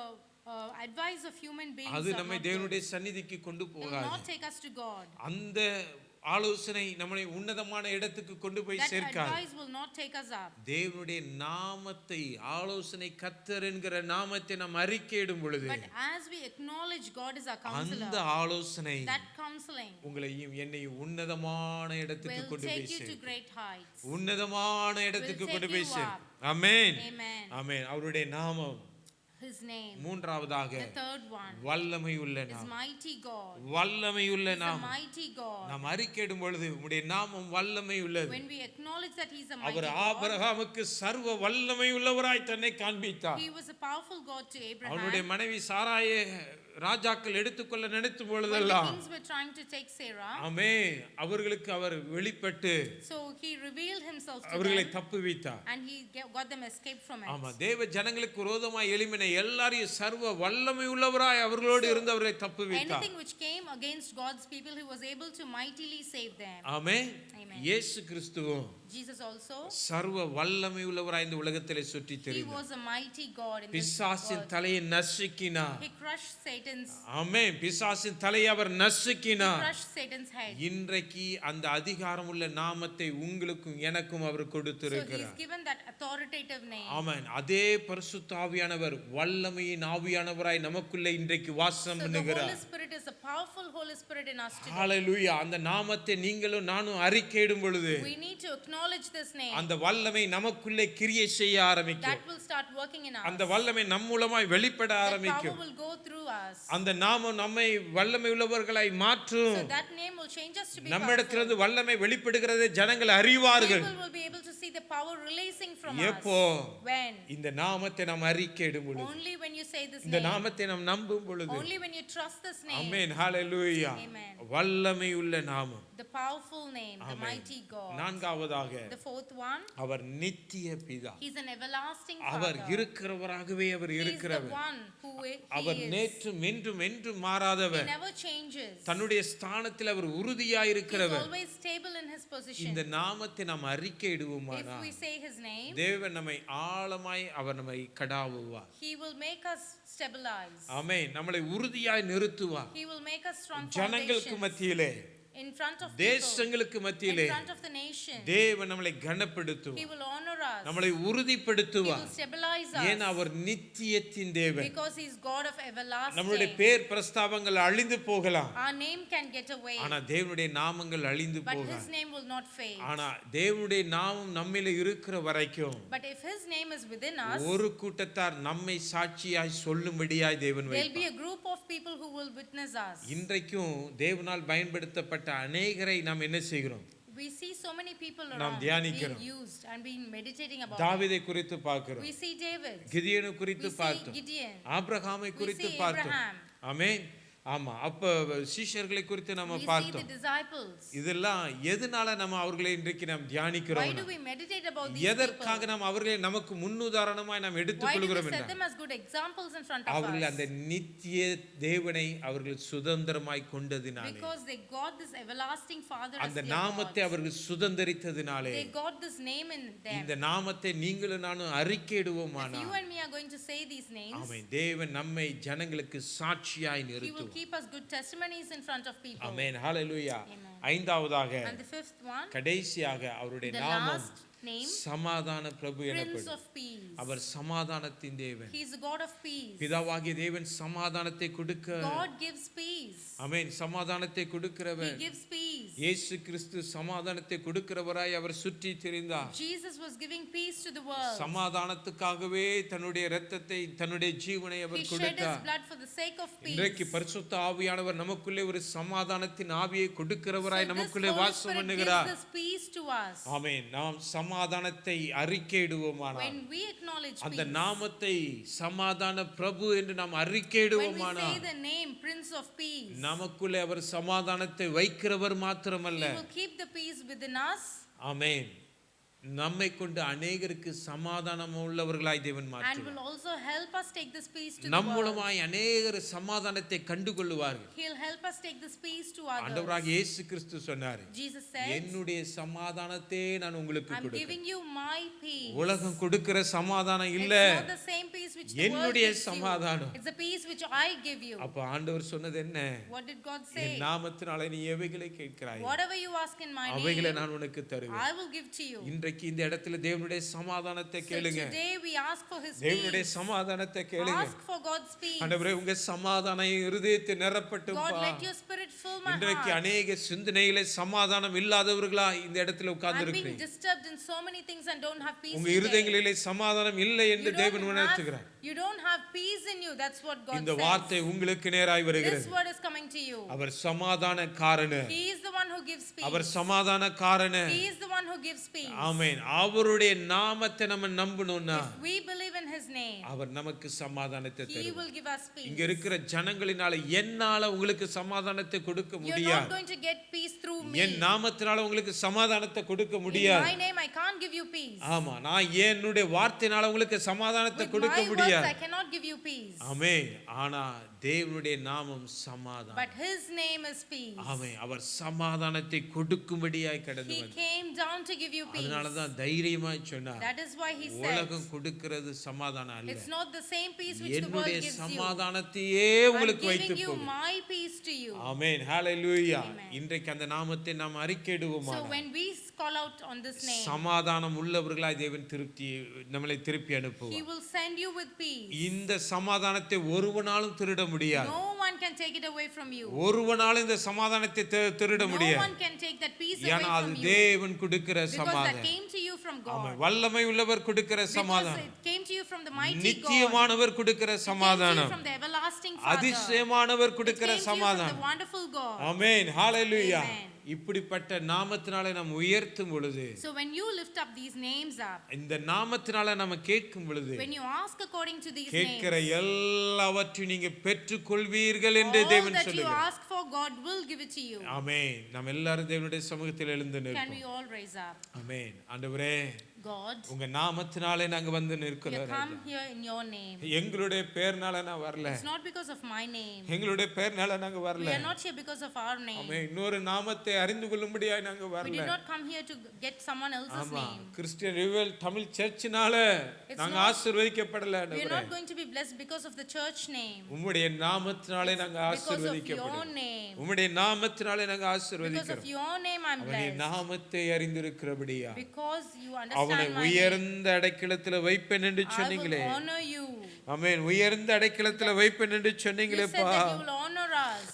advice of human beings அது are நம்மை not good. தேவனுடைய சந்நிதிக்கு கொண்டு They will போகாது. not take us to God. அந்த ஆலோசனை நம்மை உன்னதமான இடத்துக்கு கொண்டு போய் That சேர்க்காது. advice will not take us up. தேவனுடைய நாமத்தை, ஆலோசனை கர்த்தர் என்கிற நாமத்தை நாம் அறிக்கையிடும் பொழுது, But as we acknowledge God is our அந்த counselor, ஆலோசனை that counseling உங்களையும் என்னையும் உன்னதமான இடத்துக்கு will கொண்டு போய் take you to சேர்க்கும். great heights. உன்னதமான இடத்துக்கு Will கொண்டு take போய் you சேர்க்கும். ஆமென், Amen. ஆமென். அவருடைய நாமம் His name. மூன்றாவதாக The third one வல்லமை உள்ள is நாமம். mighty God. வல்லமை உள்ள He's a நாமம். mighty God. நாம் அறிக்கையிடும் பொழுது உம்முடைய நாமம் வல்லமை உள்ளது. When we acknowledge that He's a mighty our God, ஆபிரகாமுக்கு சர்வ வல்லமை உள்ளவராய் தன்னை காண்பித்தார். He was a powerful God to அவனுடைய Abraham. மனைவி சாராயை ராஜாக்கள் எடுத்துக்கொள்ள நினைத்தும் When the பொழுதெல்லாம், kings were trying to take Sarah, ஆமென், அவர்களுக்கு அவர் வெளிப்பட்டு so He revealed Himself to அவர்களை them தப்புவித்தார். and He got them escaped from ஆமா, it. தேவ ஜனங்களுக்கு விரோதமாய் எழும்பின எல்லாரையும் சர்வ வல்லமை உள்ளவராய் அவர்களோடு இருந்து அவர்களை தப்புவித்தார். Anything which came against God's people, He was able to mightily save them. Amen. Amen. இயேசு கிறிஸ்துவும் Jesus also, சர்வ வல்லமை உள்ளவராய் இந்த உலகத்திலே சுற்றி He தெரிந்தார். was a mighty God in this பிசாசின் world. தலையை நசுக்கினார். He crushed Satan's ஆமென். பிசாசின் தலையை அவர் நசுக்கினார். crushed Satan's head. இன்றைக்கு அந்த அதிகாரம் உள்ள நாமத்தை உங்களுக்கும் எனக்கும் அவர் So கொடுத்திருக்கிறார். He's given that authoritative name. ஆமென். அதே பரிசுத்த ஆவியானவர் வல்லமையின் ஆவியானவராய் நமக்குள்ளே இன்றைக்கு வாசம் So the பண்ணுகிறார். Holy Spirit is a powerful Holy Spirit in us today. ஹalleluya. அந்த நாமத்தை நீங்களும் நானும் அறிக்கையிடும் பொழுது We need to acknowledge this name. அந்த வல்லமை நமக்குள்ளே கிரியை செய்ய ஆரம்பிக்கும். That will start working in us. அந்த வல்லமை நம் மூலமாய் வெளிப்பட That power ஆரம்பிக்கும். will go through us. அந்த நாமம் நம்மை வல்லமை உள்ளவர்களாய் மாற்றும். So that name will change us to be நம்மிடத்திலிருந்து powerful. வல்லமை வெளிப்படுகிறதை ஜனங்கள் அறிவார்கள். People will be able to see the power releasing from எப்போ? us. When? இந்த நாமத்தை நாம் அறிக்கையிடும் பொழுது, Only when you say this இந்த name. நாமத்தை நாம் நம்பும் பொழுது. Only when you trust this name. Amen, hallelujah. Amen. வல்லமை உள்ள நாமம். The powerful name, the amen. mighty God. நான்காவதாக, The fourth one, அவர் நித்திய பிதா. He's an everlasting our Father. இருக்கிறவராகவே our He is the இருக்கிறவர். one who He our is. நேற்றும் என்றும் என்றும் He மாறாதவர். never changes. தன்னுடைய ஸ்தானத்தில் அவர் உறுதியாய் He is இருக்கிறவர். always stable in His position. இந்த நாமத்தை நாம் If அறிக்கையிடுவோமானால் we say His name, தேவன் நம்மை ஆழமாய் அவர் நம்மை கடாவுவார். He will make us stabilize. ஆமென். நம்மளை உறுதியாய் நிறுத்துவார். He will make us strong ஜனங்களுக்கு foundations மத்தியிலே, in front of people, தேசங்களுக்கு in மத்தியிலே front of the nation. தேவன் நம்மளை He கனப்படுத்துவார். will honor us. நம்மளை He உறுதிப்படுத்துவார். will stabilize ஏன் us அவர் நித்தியத்தின் தேவன். because He's God of நம்மளுடைய everlasting. பேர் பிரஸ்தாபங்கள் அழிந்து போகலாம், Our name can get away, ஆனா தேவனுடைய நாமங்கள் அழிந்து but போகலாம். His name will not fade. ஆனா தேவனுடைய நாமம் நம்மில இருக்கிற வரைக்கும் But if His name is within us, ஒரு கூட்டத்தார் நம்மை சாட்சியாய் சொல்லும்படியாய் தேவன் there'll be வைப்பார். a group of people who will witness us. இன்றைக்கும் தேவனால் பயன்படுத்தப்பட்ட அநேகரை நாம் என்ன செய்கிறோம்? We see so many people நாம் around being தியானிக்கிறோம். used and being meditating about it. தாவீதை குறித்து பார்க்கிறோம், We see David. கிதியோனை We குறித்து see பார்த்தோம், Gideon. ஆபிரகாமை We குறித்து see பார்த்தோம். Abraham. ஆமென். ஆமா, அப்ப சீஷர்களை குறித்து நம்ம We see the பார்த்தோம். disciples. இதெல்லாம் எதனால நம்ம அவர்களை இன்றைக்கு நாம் Why தியானிக்கிறோம்? do we meditate about these எதற்காக people? நாம் அவர்களை நமக்கு முன்னுதாரணமாய் நாம் Why do we எடுத்துக்கொள்கிறோம் set என்றால், them as good examples in front of அவர்கள் us? அந்த நித்திய தேவனை அவர்கள் சுதந்திரமாய் கொண்டதினாலே, Because they got this everlasting Father as அந்த their நாமத்தை God. அவர்கள் சுதந்திரித்ததினாலே, They got this name in இந்த them. நாமத்தை நீங்களும் நானும் If அறிக்கையிடுவோமானால், you and me are going to say these names, ஆமென், தேவன் நம்மை ஜனங்களுக்கு சாட்சியாய் He will நிறுத்துவார். keep us good testimonies in front of people. Amen hallelujah. Amen. ஐந்தாவதாக And the fifth one, கடைசியாக அவருடைய the நாமம் last name, சமாதான பிரபு Prince எனப்படும். of Peace. அவர் சமாதானத்தின் தேவன். He is the God of peace. பிதாவாகிய தேவன் சமாதானத்தை கொடுக்க God gives peace. ஆமென் சமாதானத்தை He கொடுக்கிறவர். gives peace. இயேசு கிறிஸ்து சமாதானத்தை கொடுக்கிறவராய் அவர் சுற்றி திரிந்தார். Jesus was giving peace to the world. சமாதானத்துக்காகவே தன்னுடைய இரத்தத்தை தன்னுடைய ஜீவனை He அவர் shed his கொடுத்தார். blood for the sake of peace. இன்றைக்கு பரிசுத்த ஆவியானவர் நமக்குள்ளே ஒரு சமாதானத்தின் ஆவியை கொடுக்கிறவராய் So this நமக்குள்ளே Holy வாசம் Spirit பண்ணுகிறார். gives this peace to us. ஆமென். நாம் சமாதானத்தை அறிக்கையிடுவோமானால் When we acknowledge அந்த peace, நாமத்தை சமாதான பிரபு என்று நாம் when we அறிக்கையிடுவோமானால் say the name Prince of Peace, நமக்குள்ளே அவர் சமாதானத்தை வைக்கிறவர் He மாத்திரமல்ல, will keep the peace within us. ஆமென், நம்மை கொண்டு அநேகருக்கு சமாதானம் உள்ளவர்களாய் தேவன் And மாற்றுவார். will also help us take this peace to the நம் world. மூலமாய் அநேகர் சமாதானத்தை கண்டுகொள்ளுவார்கள். He'll help us take this peace to others. ஆண்டவராகிய இயேசு கிறிஸ்து சொன்னார், Jesus said, என்னுடைய சமாதானத்தை நான் உங்களுக்கு I'm கொடுக்கிறேன். giving you my peace. உலகம் கொடுக்கிற சமாதானம் இல்ல, It's not the same peace which the world என்னுடைய gives you. சமாதானம். It's the peace which I give you. அப்ப ஆண்டவர் சொன்னது என்ன? What did God say? என் நாமத்தினாலே நீ எவைகளை கேட்கிறாய் Whatever you ask in my அவைகளை name, நான் உனக்கு தருவேன். I will give to you. இன்றைக்கு இந்த இடத்துல தேவனுடைய சமாதானத்தை So கேளுங்க. today we ask for His தேவனுடைய peace. சமாதானத்தை கேளுங்க. Ask for God's peace. ஆண்டவரே உங்க சமாதானம் என் இருதயத்தை God, நிரப்பட்டும்பா. let your spirit fill my இன்றைக்கு heart. அநேக சிந்தனையிலே சமாதானம் இல்லாதவர்களா இந்த இடத்துல உட்கார்ந்து I'm being இருக்கிறீங்க. disturbed in so many things and don't have peace உங்க today. இருதயங்களிலே சமாதானம் இல்லை என்று You தேவன் don't உணர்த்துகிறார். have, you don't have peace in you. That's what God இந்த says. வார்த்தை உங்களுக்கு நேராய் This வருகிறது. word is coming to you. அவர் சமாதான காரணர். He is the one who gives peace. அவர் சமாதான காரணர். He is the one who gives peace. ஆமென். அவருடைய நாமத்தை நம்ம நம்பணும்னா If we believe in His name, அவர் நமக்கு சமாதானத்தை He தருவார். will give us peace. இங்க இருக்கிற ஜனங்களினால என்னால உங்களுக்கு சமாதானத்தை கொடுக்க You're not முடியாது. going to get peace through me. என் நாமத்தினால உங்களுக்கு சமாதானத்தை கொடுக்க In முடியாது. my name, I can't give you peace. ஆமா, நான் என்னுடைய வார்த்தையினால உங்களுக்கு சமாதானத்தை With கொடுக்க my words, முடியாது. I cannot give you peace. ஆமென். ஆனா தேவனுடைய நாமம் சமாதானம். But His name is peace. ஆமென். அவர் சமாதானத்தை கொடுக்கும்படியாய் கடந்து He வந்தார். came down to give you peace. அதனால தான் தைரியமாய் சொன்னார், That is why He said, உலகம் கொடுக்கிறது சமாதானம் அல்ல, it's not the same peace which the world என்னுடைய gives you. சமாதானத்தையே I'm உங்களுக்கு வைத்து giving you போகும். my peace to you. Amen. Hallelujah. Amen. இன்றைக்கு அந்த நாமத்தை நாம் So அறிக்கையிடுவோமானால் when we call out on this name, சமாதானம் உள்ளவர்களாய் தேவன் நம்மளை திருப்பி He அனுப்புவார். will send you with peace. இந்த சமாதானத்தை ஒருவனாலும் திருட முடியாது. No one can take it away from you. ஒருவனாலும் இந்த சமாதானத்தை திருட No முடியாது. one can take that peace away ஏன்னா அது from you. தேவன் கொடுக்கிற Because that சமாதானம். came to you from amen. God. வல்லமை உள்ளவர் கொடுக்கிற Because சமாதானம். it came to you from the mighty God. நித்தியமானவர் கொடுக்கிற It came to you சமாதானம். from the everlasting Father. அதிசயமானவர் It கொடுக்கிற came to you from the சமாதானம். wonderful God. ஆமென். ஹalleluya. Amen. இப்படிப்பட்ட நாமத்தினாலே நாம் உயர்த்தும் பொழுது, So when you lift up these names up, இந்த நாமத்தினால நம்ம கேட்கும் பொழுது, when you ask according to these கேட்கிற names, எல்லாவற்றையும் நீங்க பெற்றுக்கொள்வீர்கள் என்று all தேவன் that you சொல்லுகிறார். ask for, God will give it to you. ஆமென். நாம் எல்லாரும் தேவனுடைய சமூகத்தில் எழுந்து Can நிற்போம். we all raise up? ஆமென். ஆண்டவரே, God, உங்க நாமத்தினாலே நாங்க வந்து we நிற்கிறோம். come here in your name. எங்களுடைய பேர்னால நான் வரல, It's not because of my name. எங்களுடைய பேர்னால நாங்க We வரல. are not here because of our name. ஆமென். இன்னொரு நாமத்தை அறிந்து கொள்ளும்படியாய் நாங்க We வரல. did not come here to get someone else's ஆமா, name. கிறிஸ்டியன் ரிவைவல் தமிழ் சர்ச்சினால நாங்க not- ஆசீர்வதிக்கப்படல. We are ஆண்டவரே, not going to be blessed because of the church name. உம்முடைய நாமத்தினாலே நாங்க Because of your ஆசீர்வதிக்கப்படும். name. உம்முடைய நாமத்தினாலே நாங்க Because of ஆசீர்வதிக்கிறோம். your name I'm அவனுடைய blessed. நாமத்தை அறிந்திருக்கிறபடியா Because you அவனை understand my name. உயர்ந்த அடைக்கலத்துல வைப்பேன் என்று I will சொன்னீங்களே. honor you. ஆமென். உயர்ந்த அடைக்கலத்துல வைப்பேன் என்று You said சொன்னீங்களேப்பா. that you will honor us.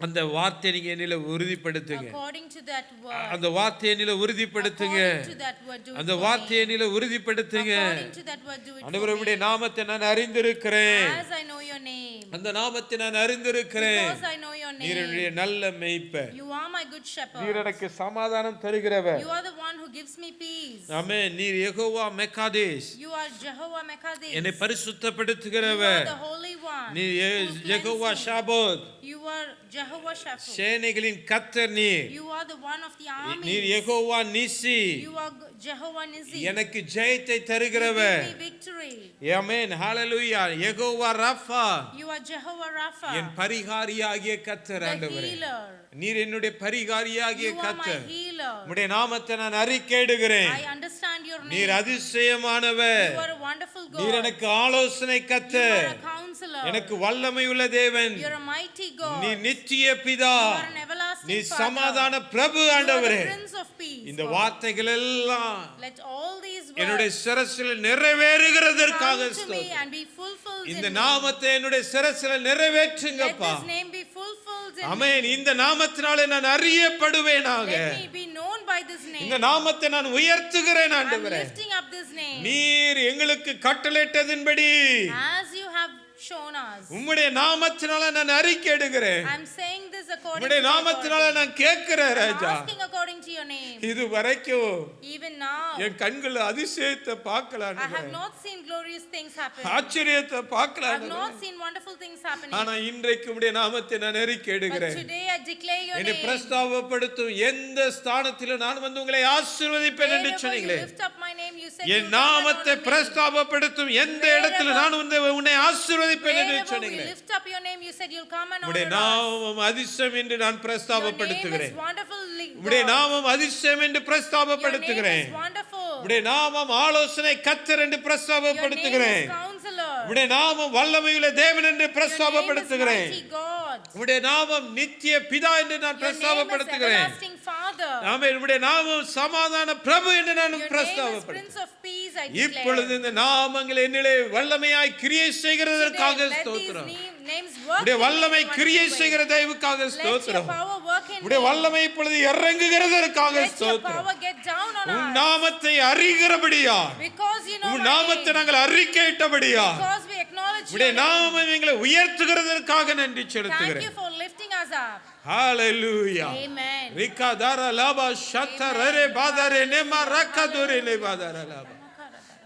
அந்த வார்த்தை நீங்க என்னில உறுதிப்படுத்துங்க. According to that word. அந்த வார்த்தையை என்னில உறுதிப்படுத்துங்க. According to that word, do it அந்த for வார்த்தையை me. என்னில உறுதிப்படுத்துங்க. According to that word, do it ஆண்டவரே, for உம்முடைய me. நாமத்தை நான் அறிந்திருக்கிறேன். As I know your name. அந்த நாமத்தை நான் அறிந்திருக்கிறேன். Because I know your நீர் name. என்னுடைய நல்ல மேய்ப்பர். You are my good நீர் shepherd. எனக்கு சமாதானம் தருகிறவர். You are the one who gives me peace. ஆமென். நீர் Jehovah மெக்காதேஸ், You are Jehovah Mekadesh. என்னை You பரிசுத்தப்படுத்துகிறவர். are the Holy One. நீர் who cleanses Jehovah me. ஷாபோத், You are Jehovah Shaphut. சேனைகளின் கர்த்தர் நீர். You are the one of the armies. நீர் Jehovah நிசி, You are Jehovah Nissi. எனக்கு ஜெயத்தை You தருகிறவர். give me victory. ஆமென். ஹalleluya. யெகோவா ரஃபா, You are Jehovah Rapha. என் பரிகாரியாகிய கர்த்தர். The ஆண்டவரே, healer. நீர் என்னுடைய பரிகாரியாகிய You are my கர்த்தர். healer. உம்முடைய நாமத்தை நான் அறிக்கையிடுகிறேன். I understand your நீர் name. அதிசயமானவர். You are a wonderful நீர் God. எனக்கு ஆலோசனை You கர்த்தர். are a counselor. எனக்கு வல்லமை உள்ள தேவன். You are a mighty God. God. நீ நித்திய பிதா, You are an everlasting நீ Father. சமாதான பிரபு You are ஆண்டவரே. the Prince of Peace. இந்த God. வார்த்தைகள் எல்லாம் Let all these என்னுடைய words சிரசில் நிறைவேறுகிறதற்காக come to me ஸ்தோத்திரம். and be fulfilled இந்த in me. நாமத்தை என்னுடைய சிரசில் Let நிறைவேற்றுங்கப்பா. this name be fulfilled in amen. me. இந்த நாமத்தினாலே நான் அறியப்படுவேனாக. Let me be known by this name. இந்த நாமத்தை நான் உயர்த்துகிறேன் I'm ஆண்டவரே. lifting up this name. நீர் எங்களுக்கு கட்டளையிட்டதின்படி As you have shown us. உம்முடைய நாமத்தினால நான் அறிக்கையிடுகிறேன். I'm saying this according உம்முடைய to your நாமத்தினால authority. நான் கேட்கிறேன் I'm Raja. asking according to your name. இது வரைக்கும் Even now, என் கண்கள் அதிசயத்தை பார்க்கலாம், I have not seen glorious things happen. ஆச்சரியத்தை I பார்க்கலாம். have not seen wonderful things happening. ஆனா இன்றைக்கு உம்முடைய நாமத்தை நான் But அறிக்கையிடுகிறேன். today I declare your என்னை name. பிரஸ்தாபப்படுத்தும் எந்த ஸ்தானத்திலும் நான் வந்து உங்களை ஆசீர்வதிப்பேன் என்று Wherever you சொன்னீங்களே. lift up my name, you said N you will நாமத்தை honor me. பிரஸ்தாபப்படுத்தும் எந்த இடத்துல நான் வந்து உன்னை ஆசீர்வதிப்பேன் என்று Wherever we சொன்னீங்களே. lift up your name, you said you'll come and உம்முடைய honor us. நாமம் அதிசயம் என்று நான் Your name பிரஸ்தாபப்படுத்துகிறேன். is wonderfully உம்முடைய God. நாமம் அதிசயம் என்று Your name பிரஸ்தாபப்படுத்துகிறேன். is wonderful. உம்முடைய நாமம் ஆலோசனை கர்த்தர் என்று Your name பிரஸ்தாபப்படுத்துகிறேன். is Counselor. உம்முடைய நாமம் வல்லமையுள்ள தேவன் என்று Your name is பிரஸ்தாபப்படுத்துகிறேன். Mighty God. உம்முடைய நாமம் நித்திய பிதா என்று நான் Your name is பிரஸ்தாபப்படுத்துகிறேன். Everlasting Father. ஆமென். உம்முடைய நாமம் சமாதான பிரபு என்று நான் Your name is பிரஸ்தாபப்படுத்துகிறேன். Prince of Peace, I இப்பொழுது declare. இந்த நாமங்கள் என்னிலே வல்லமையாய் கிரியை செய்கிறதற்காக Today, let these ஸ்தோத்திரம். names work உம்முடைய in me வல்லமை in a கிரியை wonderful way. செய்கிற தயவுக்காக Let your ஸ்தோத்திரம். power work in உம்முடைய me. வல்லமை இப்பொழுது இறங்குகிறதற்காக Let your ஸ்தோத்திரம். power get down on um us. நாமத்தை அறிகிறபடியா, Because you know um my நாமத்தை name. நாங்கள் அறிக்கையிட்டபடியா, Because we acknowledge உம்முடைய your name. நாமம் எங்களை உயர்த்துகிறதற்காக நன்றி Thank செலுத்துகிறேன். you for lifting us up. Hallelujah. Amen. ரிகாதார லாபா ஷத்தரரே பாதரே நேமா ரக்கதுரே நேபாதர லாபா.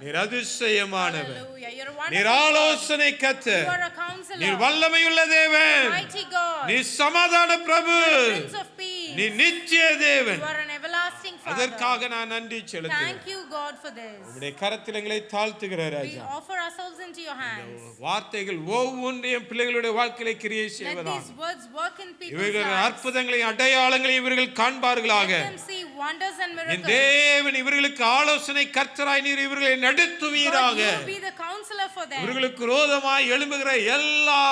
நீர் அதிசயமானவர். Hallelujah. You're a நீர் wonderful God. ஆலோசனை கர்த்தர். You are a counselor. நீர் வல்லமையுள்ள தேவன். Mighty God. நீர் சமாதான பிரபு. Prince of Peace. நீர் நித்திய தேவன். You are an everlasting Father. அதற்காக நான் நன்றி செலுத்துகிறேன். Thank you, God, for this. உம்முடைய கரத்தில் எங்களை தாழ்த்துகிற We Raja. offer ourselves into your hands. வார்த்தைகள் ஒவ்வொன்றையும் பிள்ளைகளுடைய வாழ்க்கையில கிரியை Let செய்வதாக. these words work in people's இவர்கள் lives. அற்புதங்களையும் அடையாளங்களையும் இவர்கள் காண்பார்களாக. Let them see wonders and N miracles. தேவன் இவர்களுக்கு ஆலோசனை கர்த்தராய் நீர் இவர்களை நடத்துவீராக. God, you be the counselor for them. இவர்களுக்கு விரோதமாய் எழும்புகிற எல்லா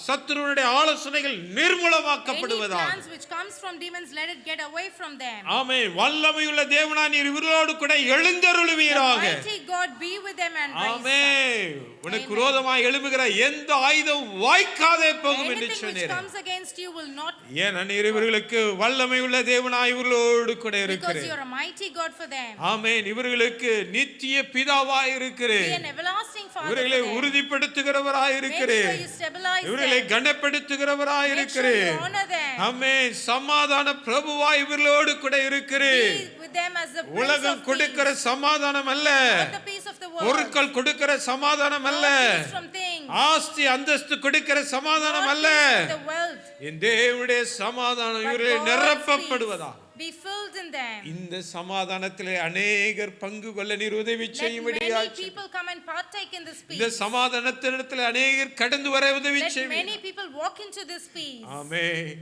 சத்துருவுடைய ஆலோசனைகள் Any நிர்மூலமாக்கப்படுவதாக. plans which comes from demons, let it get away from them. ஆமென். வல்லமையுள்ள தேவனாய் நீர் இவர்களோடு கூட The எழுந்தருளுவீராக. mighty God be with them and raise amen. up. உனக்கு Amen. விரோதமாய் எழும்புகிற எந்த ஆயுதம் வாய்க்காதே போகும் என்று Anything which சொன்னீர். comes against you will not, ஏன் நீர் இவர்களுக்கு வல்லமையுள்ள தேவனாய் இவர்களோடு கூட because இருக்கிறேன். you are a mighty God for them. ஆமென். இவர்களுக்கு நித்திய பிதாவாய் Be இருக்கிறேன். an everlasting Father for இவர்களை them. உறுதிப்படுத்துகிறவராய் Make இருக்கிறேன். sure you stabilize இவர்களை them. கனப்படுத்துகிறவராய் Make sure இருக்கிறேன். you honor them. ஆமென். சமாதான பிரபுவாய் இவர்களோடு கூட இருக்கிறேன். Be with them as the Prince உலகம் of கொடுக்கிற Peace. சமாதானம் அல்ல, Not the peace of the world. பொருட்கள் கொடுக்கிற சமாதானம் அல்ல, Not peace from things. ஆஸ்தி அந்தஸ்து கொடுக்கிற சமாதானம் Not அல்ல. peace with the wealth. என் தேவனுடைய சமாதானம் But இவர்களை God's நிரப்பப்படுவதா. peace be filled in them. இந்த சமாதானத்திலே அநேகர் பங்கு கொள்ள நீர் உதவி Let செய்யும்படியாக. many people come and partake in this இந்த peace. சமாதானத்தினிடத்தில் அநேகர் கடந்து வர உதவி Let செய்யுங்க. many people walk into this peace. ஆமென்.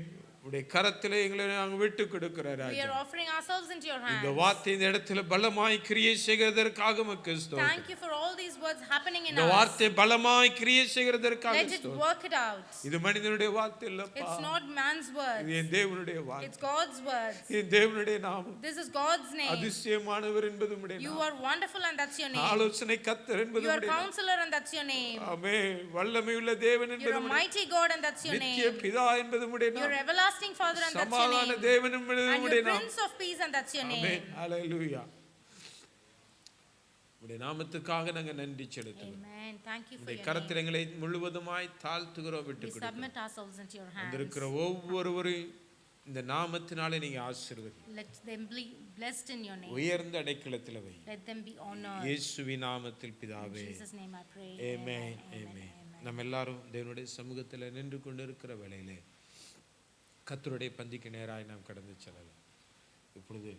உடைய கரத்திலே எங்களை நாங்கள் விட்டு கொடுக்கிற We Raja. are offering ourselves into your இந்த hands. வார்த்தை இந்த இடத்துல பலமாய் கிரியை செய்கிறதற்காக உமக்கு ஸ்தோத்திரம். Thank you for all these words happening in இந்த us. வார்த்தை பலமாய் கிரியை செய்கிறதற்காக Let it ஸ்தோத்திரம். work it out. இது மனிதனுடைய வார்த்தை இல்லப்பா. It's not man's இது words. என் தேவனுடைய வார்த்தை. It's God's words. என் தேவனுடைய நாமம். This is God's name. அதிசயமானவர் என்பது உம்முடைய You நாமம். are wonderful and that's your name. ஆலோசனை கர்த்தர் என்பது You are உம்முடைய நாமம். counselor and that's your name. ஆமென். வல்லமையுள்ள தேவன் என்பது You're a உம்முடைய mighty God and that's your நித்திய name. பிதா என்பது உம்முடைய You're நாமம். everlasting Father and that's your சமாதான name. தேவன் என்பது And உம்முடைய you're நாமம். Prince of Peace and that's your amen. name. ஹalleluya. உம்முடைய நாமத்துக்காக நாங்கள் நன்றி செலுத்துகிறோம். Amen. Thank you for உம்முடைய your கரத்தில் name. எங்களை முழுவதுமாய் தாழ்த்துகிறோம், விட்டு We கொடுக்கிறோம். submit ourselves into your hands. வந்திருக்கிற ஒவ்வொருவரையும் இந்த நாமத்தினாலே நீங்க ஆசீர்வதி. Let them be blessed in your name. உயர்ந்த அடைக்கலத்தில் வை. Let them be honored. இயேசுவின் நாமத்தில் In பிதாவே. Jesus' name I pray. Amen. Amen. Amen. Amen. நம்ம எல்லாரும் தேவனுடைய சமூகத்தில் நின்று கொண்டிருக்கிற வேளையிலே கர்த்தருடைய பந்திக்கு நேராய் நாம் கடந்து செல்லலாம். இப்பொழுது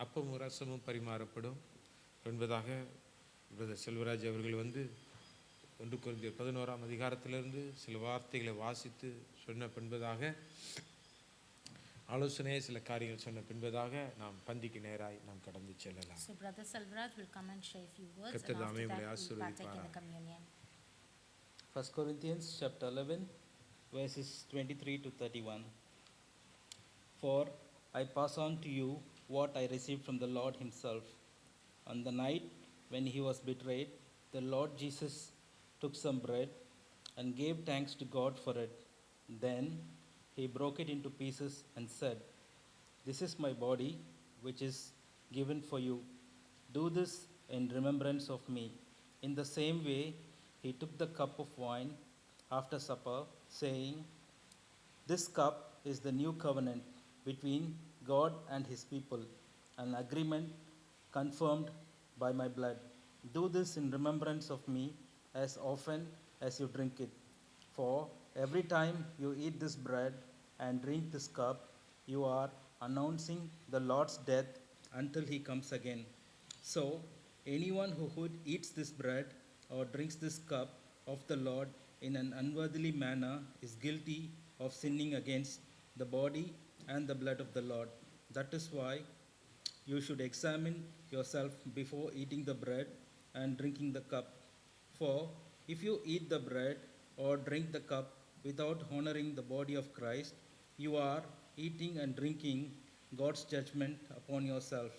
அப்பமும் ரசமும் பரிமாறப்படும். என்பதாக பிரதர் செல்வராஜ் அவர்கள் வந்து 1 கொரிந்தியர் 11ஆம் அதிகாரத்திலிருந்து சில வார்த்தைகளை வாசித்து சொன்ன பின்பதாக ஆலோசனையை சில காரியங்கள் சொன்ன பின்பதாக நாம் பந்திக்கு நேராய் நாம் கடந்து செல்லலாம். So Brother Selvaraj will come and share a few words and கர்த்தர் after தாமே உங்களை that we partake in the ஆசீர்வதிப்பாராக. communion. 1 Corinthians chapter 11 verses 23 to 31. For I pass on to you what I received from the Lord Himself. On the night when He was betrayed, the Lord Jesus took some bread and gave thanks to God for it. Then He broke it into pieces and said, "This is my body, which is given for you. Do this in remembrance of me." In the same way, He took the cup of wine after supper, saying, "This cup is the new covenant between God and His people, an agreement confirmed by my blood. Do this in remembrance of me as often as you drink it. For every time you eat this bread and drink this cup, you are announcing the Lord's death until He comes again. So, anyone who eats this bread or drinks this cup of the Lord in an unworthily manner is guilty of sinning against the body and the blood of the Lord. That is why you should examine yourself before eating the bread and drinking the cup. For if you eat the bread or drink the cup without honoring the body of Christ, you are eating and drinking God's judgment upon yourself.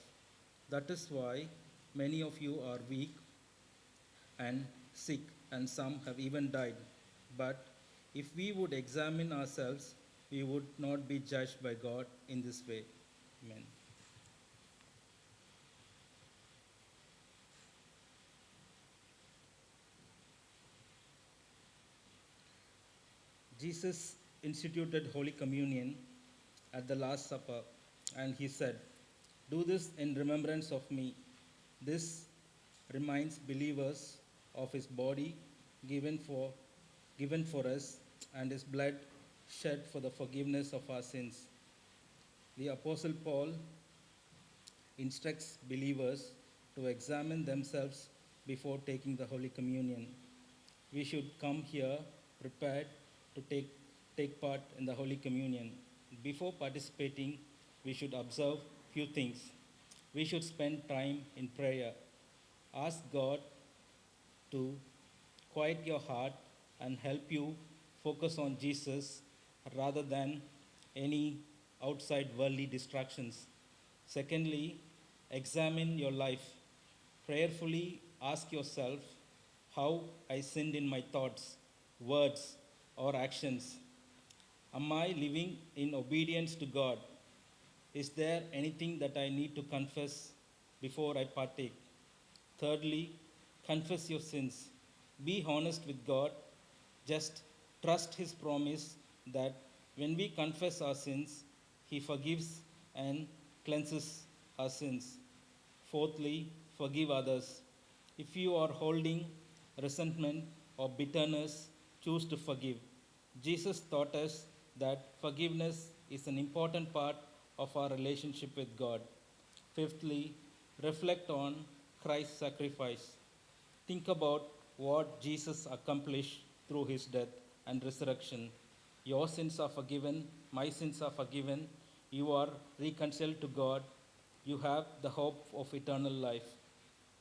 That is why many of you are weak and sick, and some have even died. But if we would examine ourselves, we would not be judged by God in this way. Amen. Jesus instituted Holy Communion at the Last Supper, and He said, "Do this in remembrance of me." This reminds believers of His body given for, given for us and His blood shed for the forgiveness of our sins. The Apostle Paul instructs believers to examine themselves before taking the Holy Communion. We should come here prepared to take part in the Holy Communion. Before participating, we should observe few things. We should spend time in prayer. Ask God to quiet your heart and help you focus on Jesus rather than any outside worldly distractions. Secondly, examine your life. Prayerfully ask yourself how I sinned in my thoughts, words, or actions. Am I living in obedience to God? Is there anything that I need to confess before I partake? Thirdly, confess your sins. Be honest with God. Just trust His promise that when we confess our sins, He forgives and cleanses our sins. Fourthly, forgive others. If you are holding resentment or bitterness, choose to forgive. Jesus taught us that forgiveness is an important part of our relationship with God. Fifthly, reflect on Christ's sacrifice. Think about what Jesus accomplished through His death and resurrection. Your sins are forgiven, my sins are forgiven, you are reconciled to God, you have the hope of eternal life.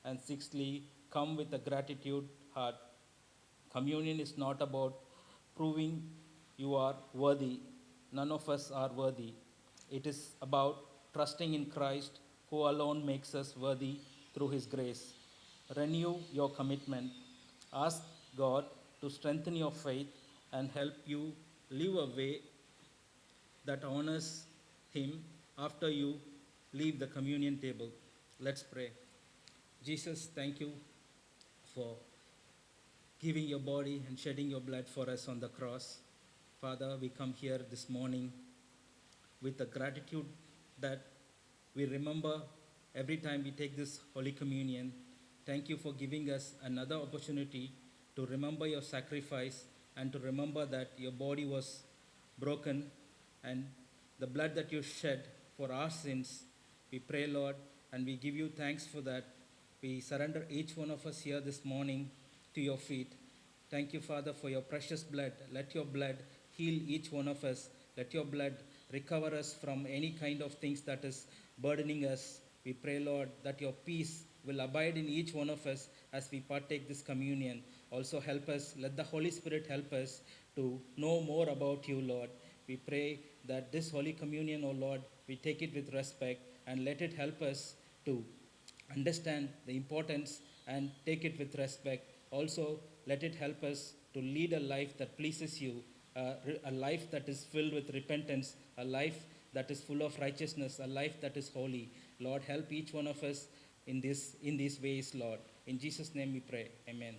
And sixthly, come with a gratitude heart. Communion is not about proving you are worthy. None of us are worthy. It is about trusting in Christ, who alone makes us worthy through His grace. Renew your commitment. Ask God to strengthen your faith and help you live a way that honors Him after you leave the communion table. Let's pray. Jesus, thank you for giving your body and shedding your blood for us on the cross. Father, we come here this morning with a gratitude that we remember every time we take this Holy Communion. Thank you for giving us another opportunity to remember your sacrifice and to remember that your body was broken and the blood that you shed for our sins. We pray, Lord, and we give you thanks for that. We surrender each one of us here this morning to your feet. Thank you, Father, for your precious blood. Let your blood heal each one of us. Let your blood recover us from any kind of things that is burdening us. We pray, Lord, that your peace will abide in each one of us as we partake this communion. Also help us, let the Holy Spirit help us to know more about you, Lord. We pray that this Holy Communion, O Lord, we take it with respect and let it help us to understand the importance and take it with respect. Also, let it help us to lead a life that pleases you, a life that is filled with repentance, a life that is full of righteousness, a life that is holy. Lord, help each one of us in these ways, Lord. In Jesus' name we pray. Amen.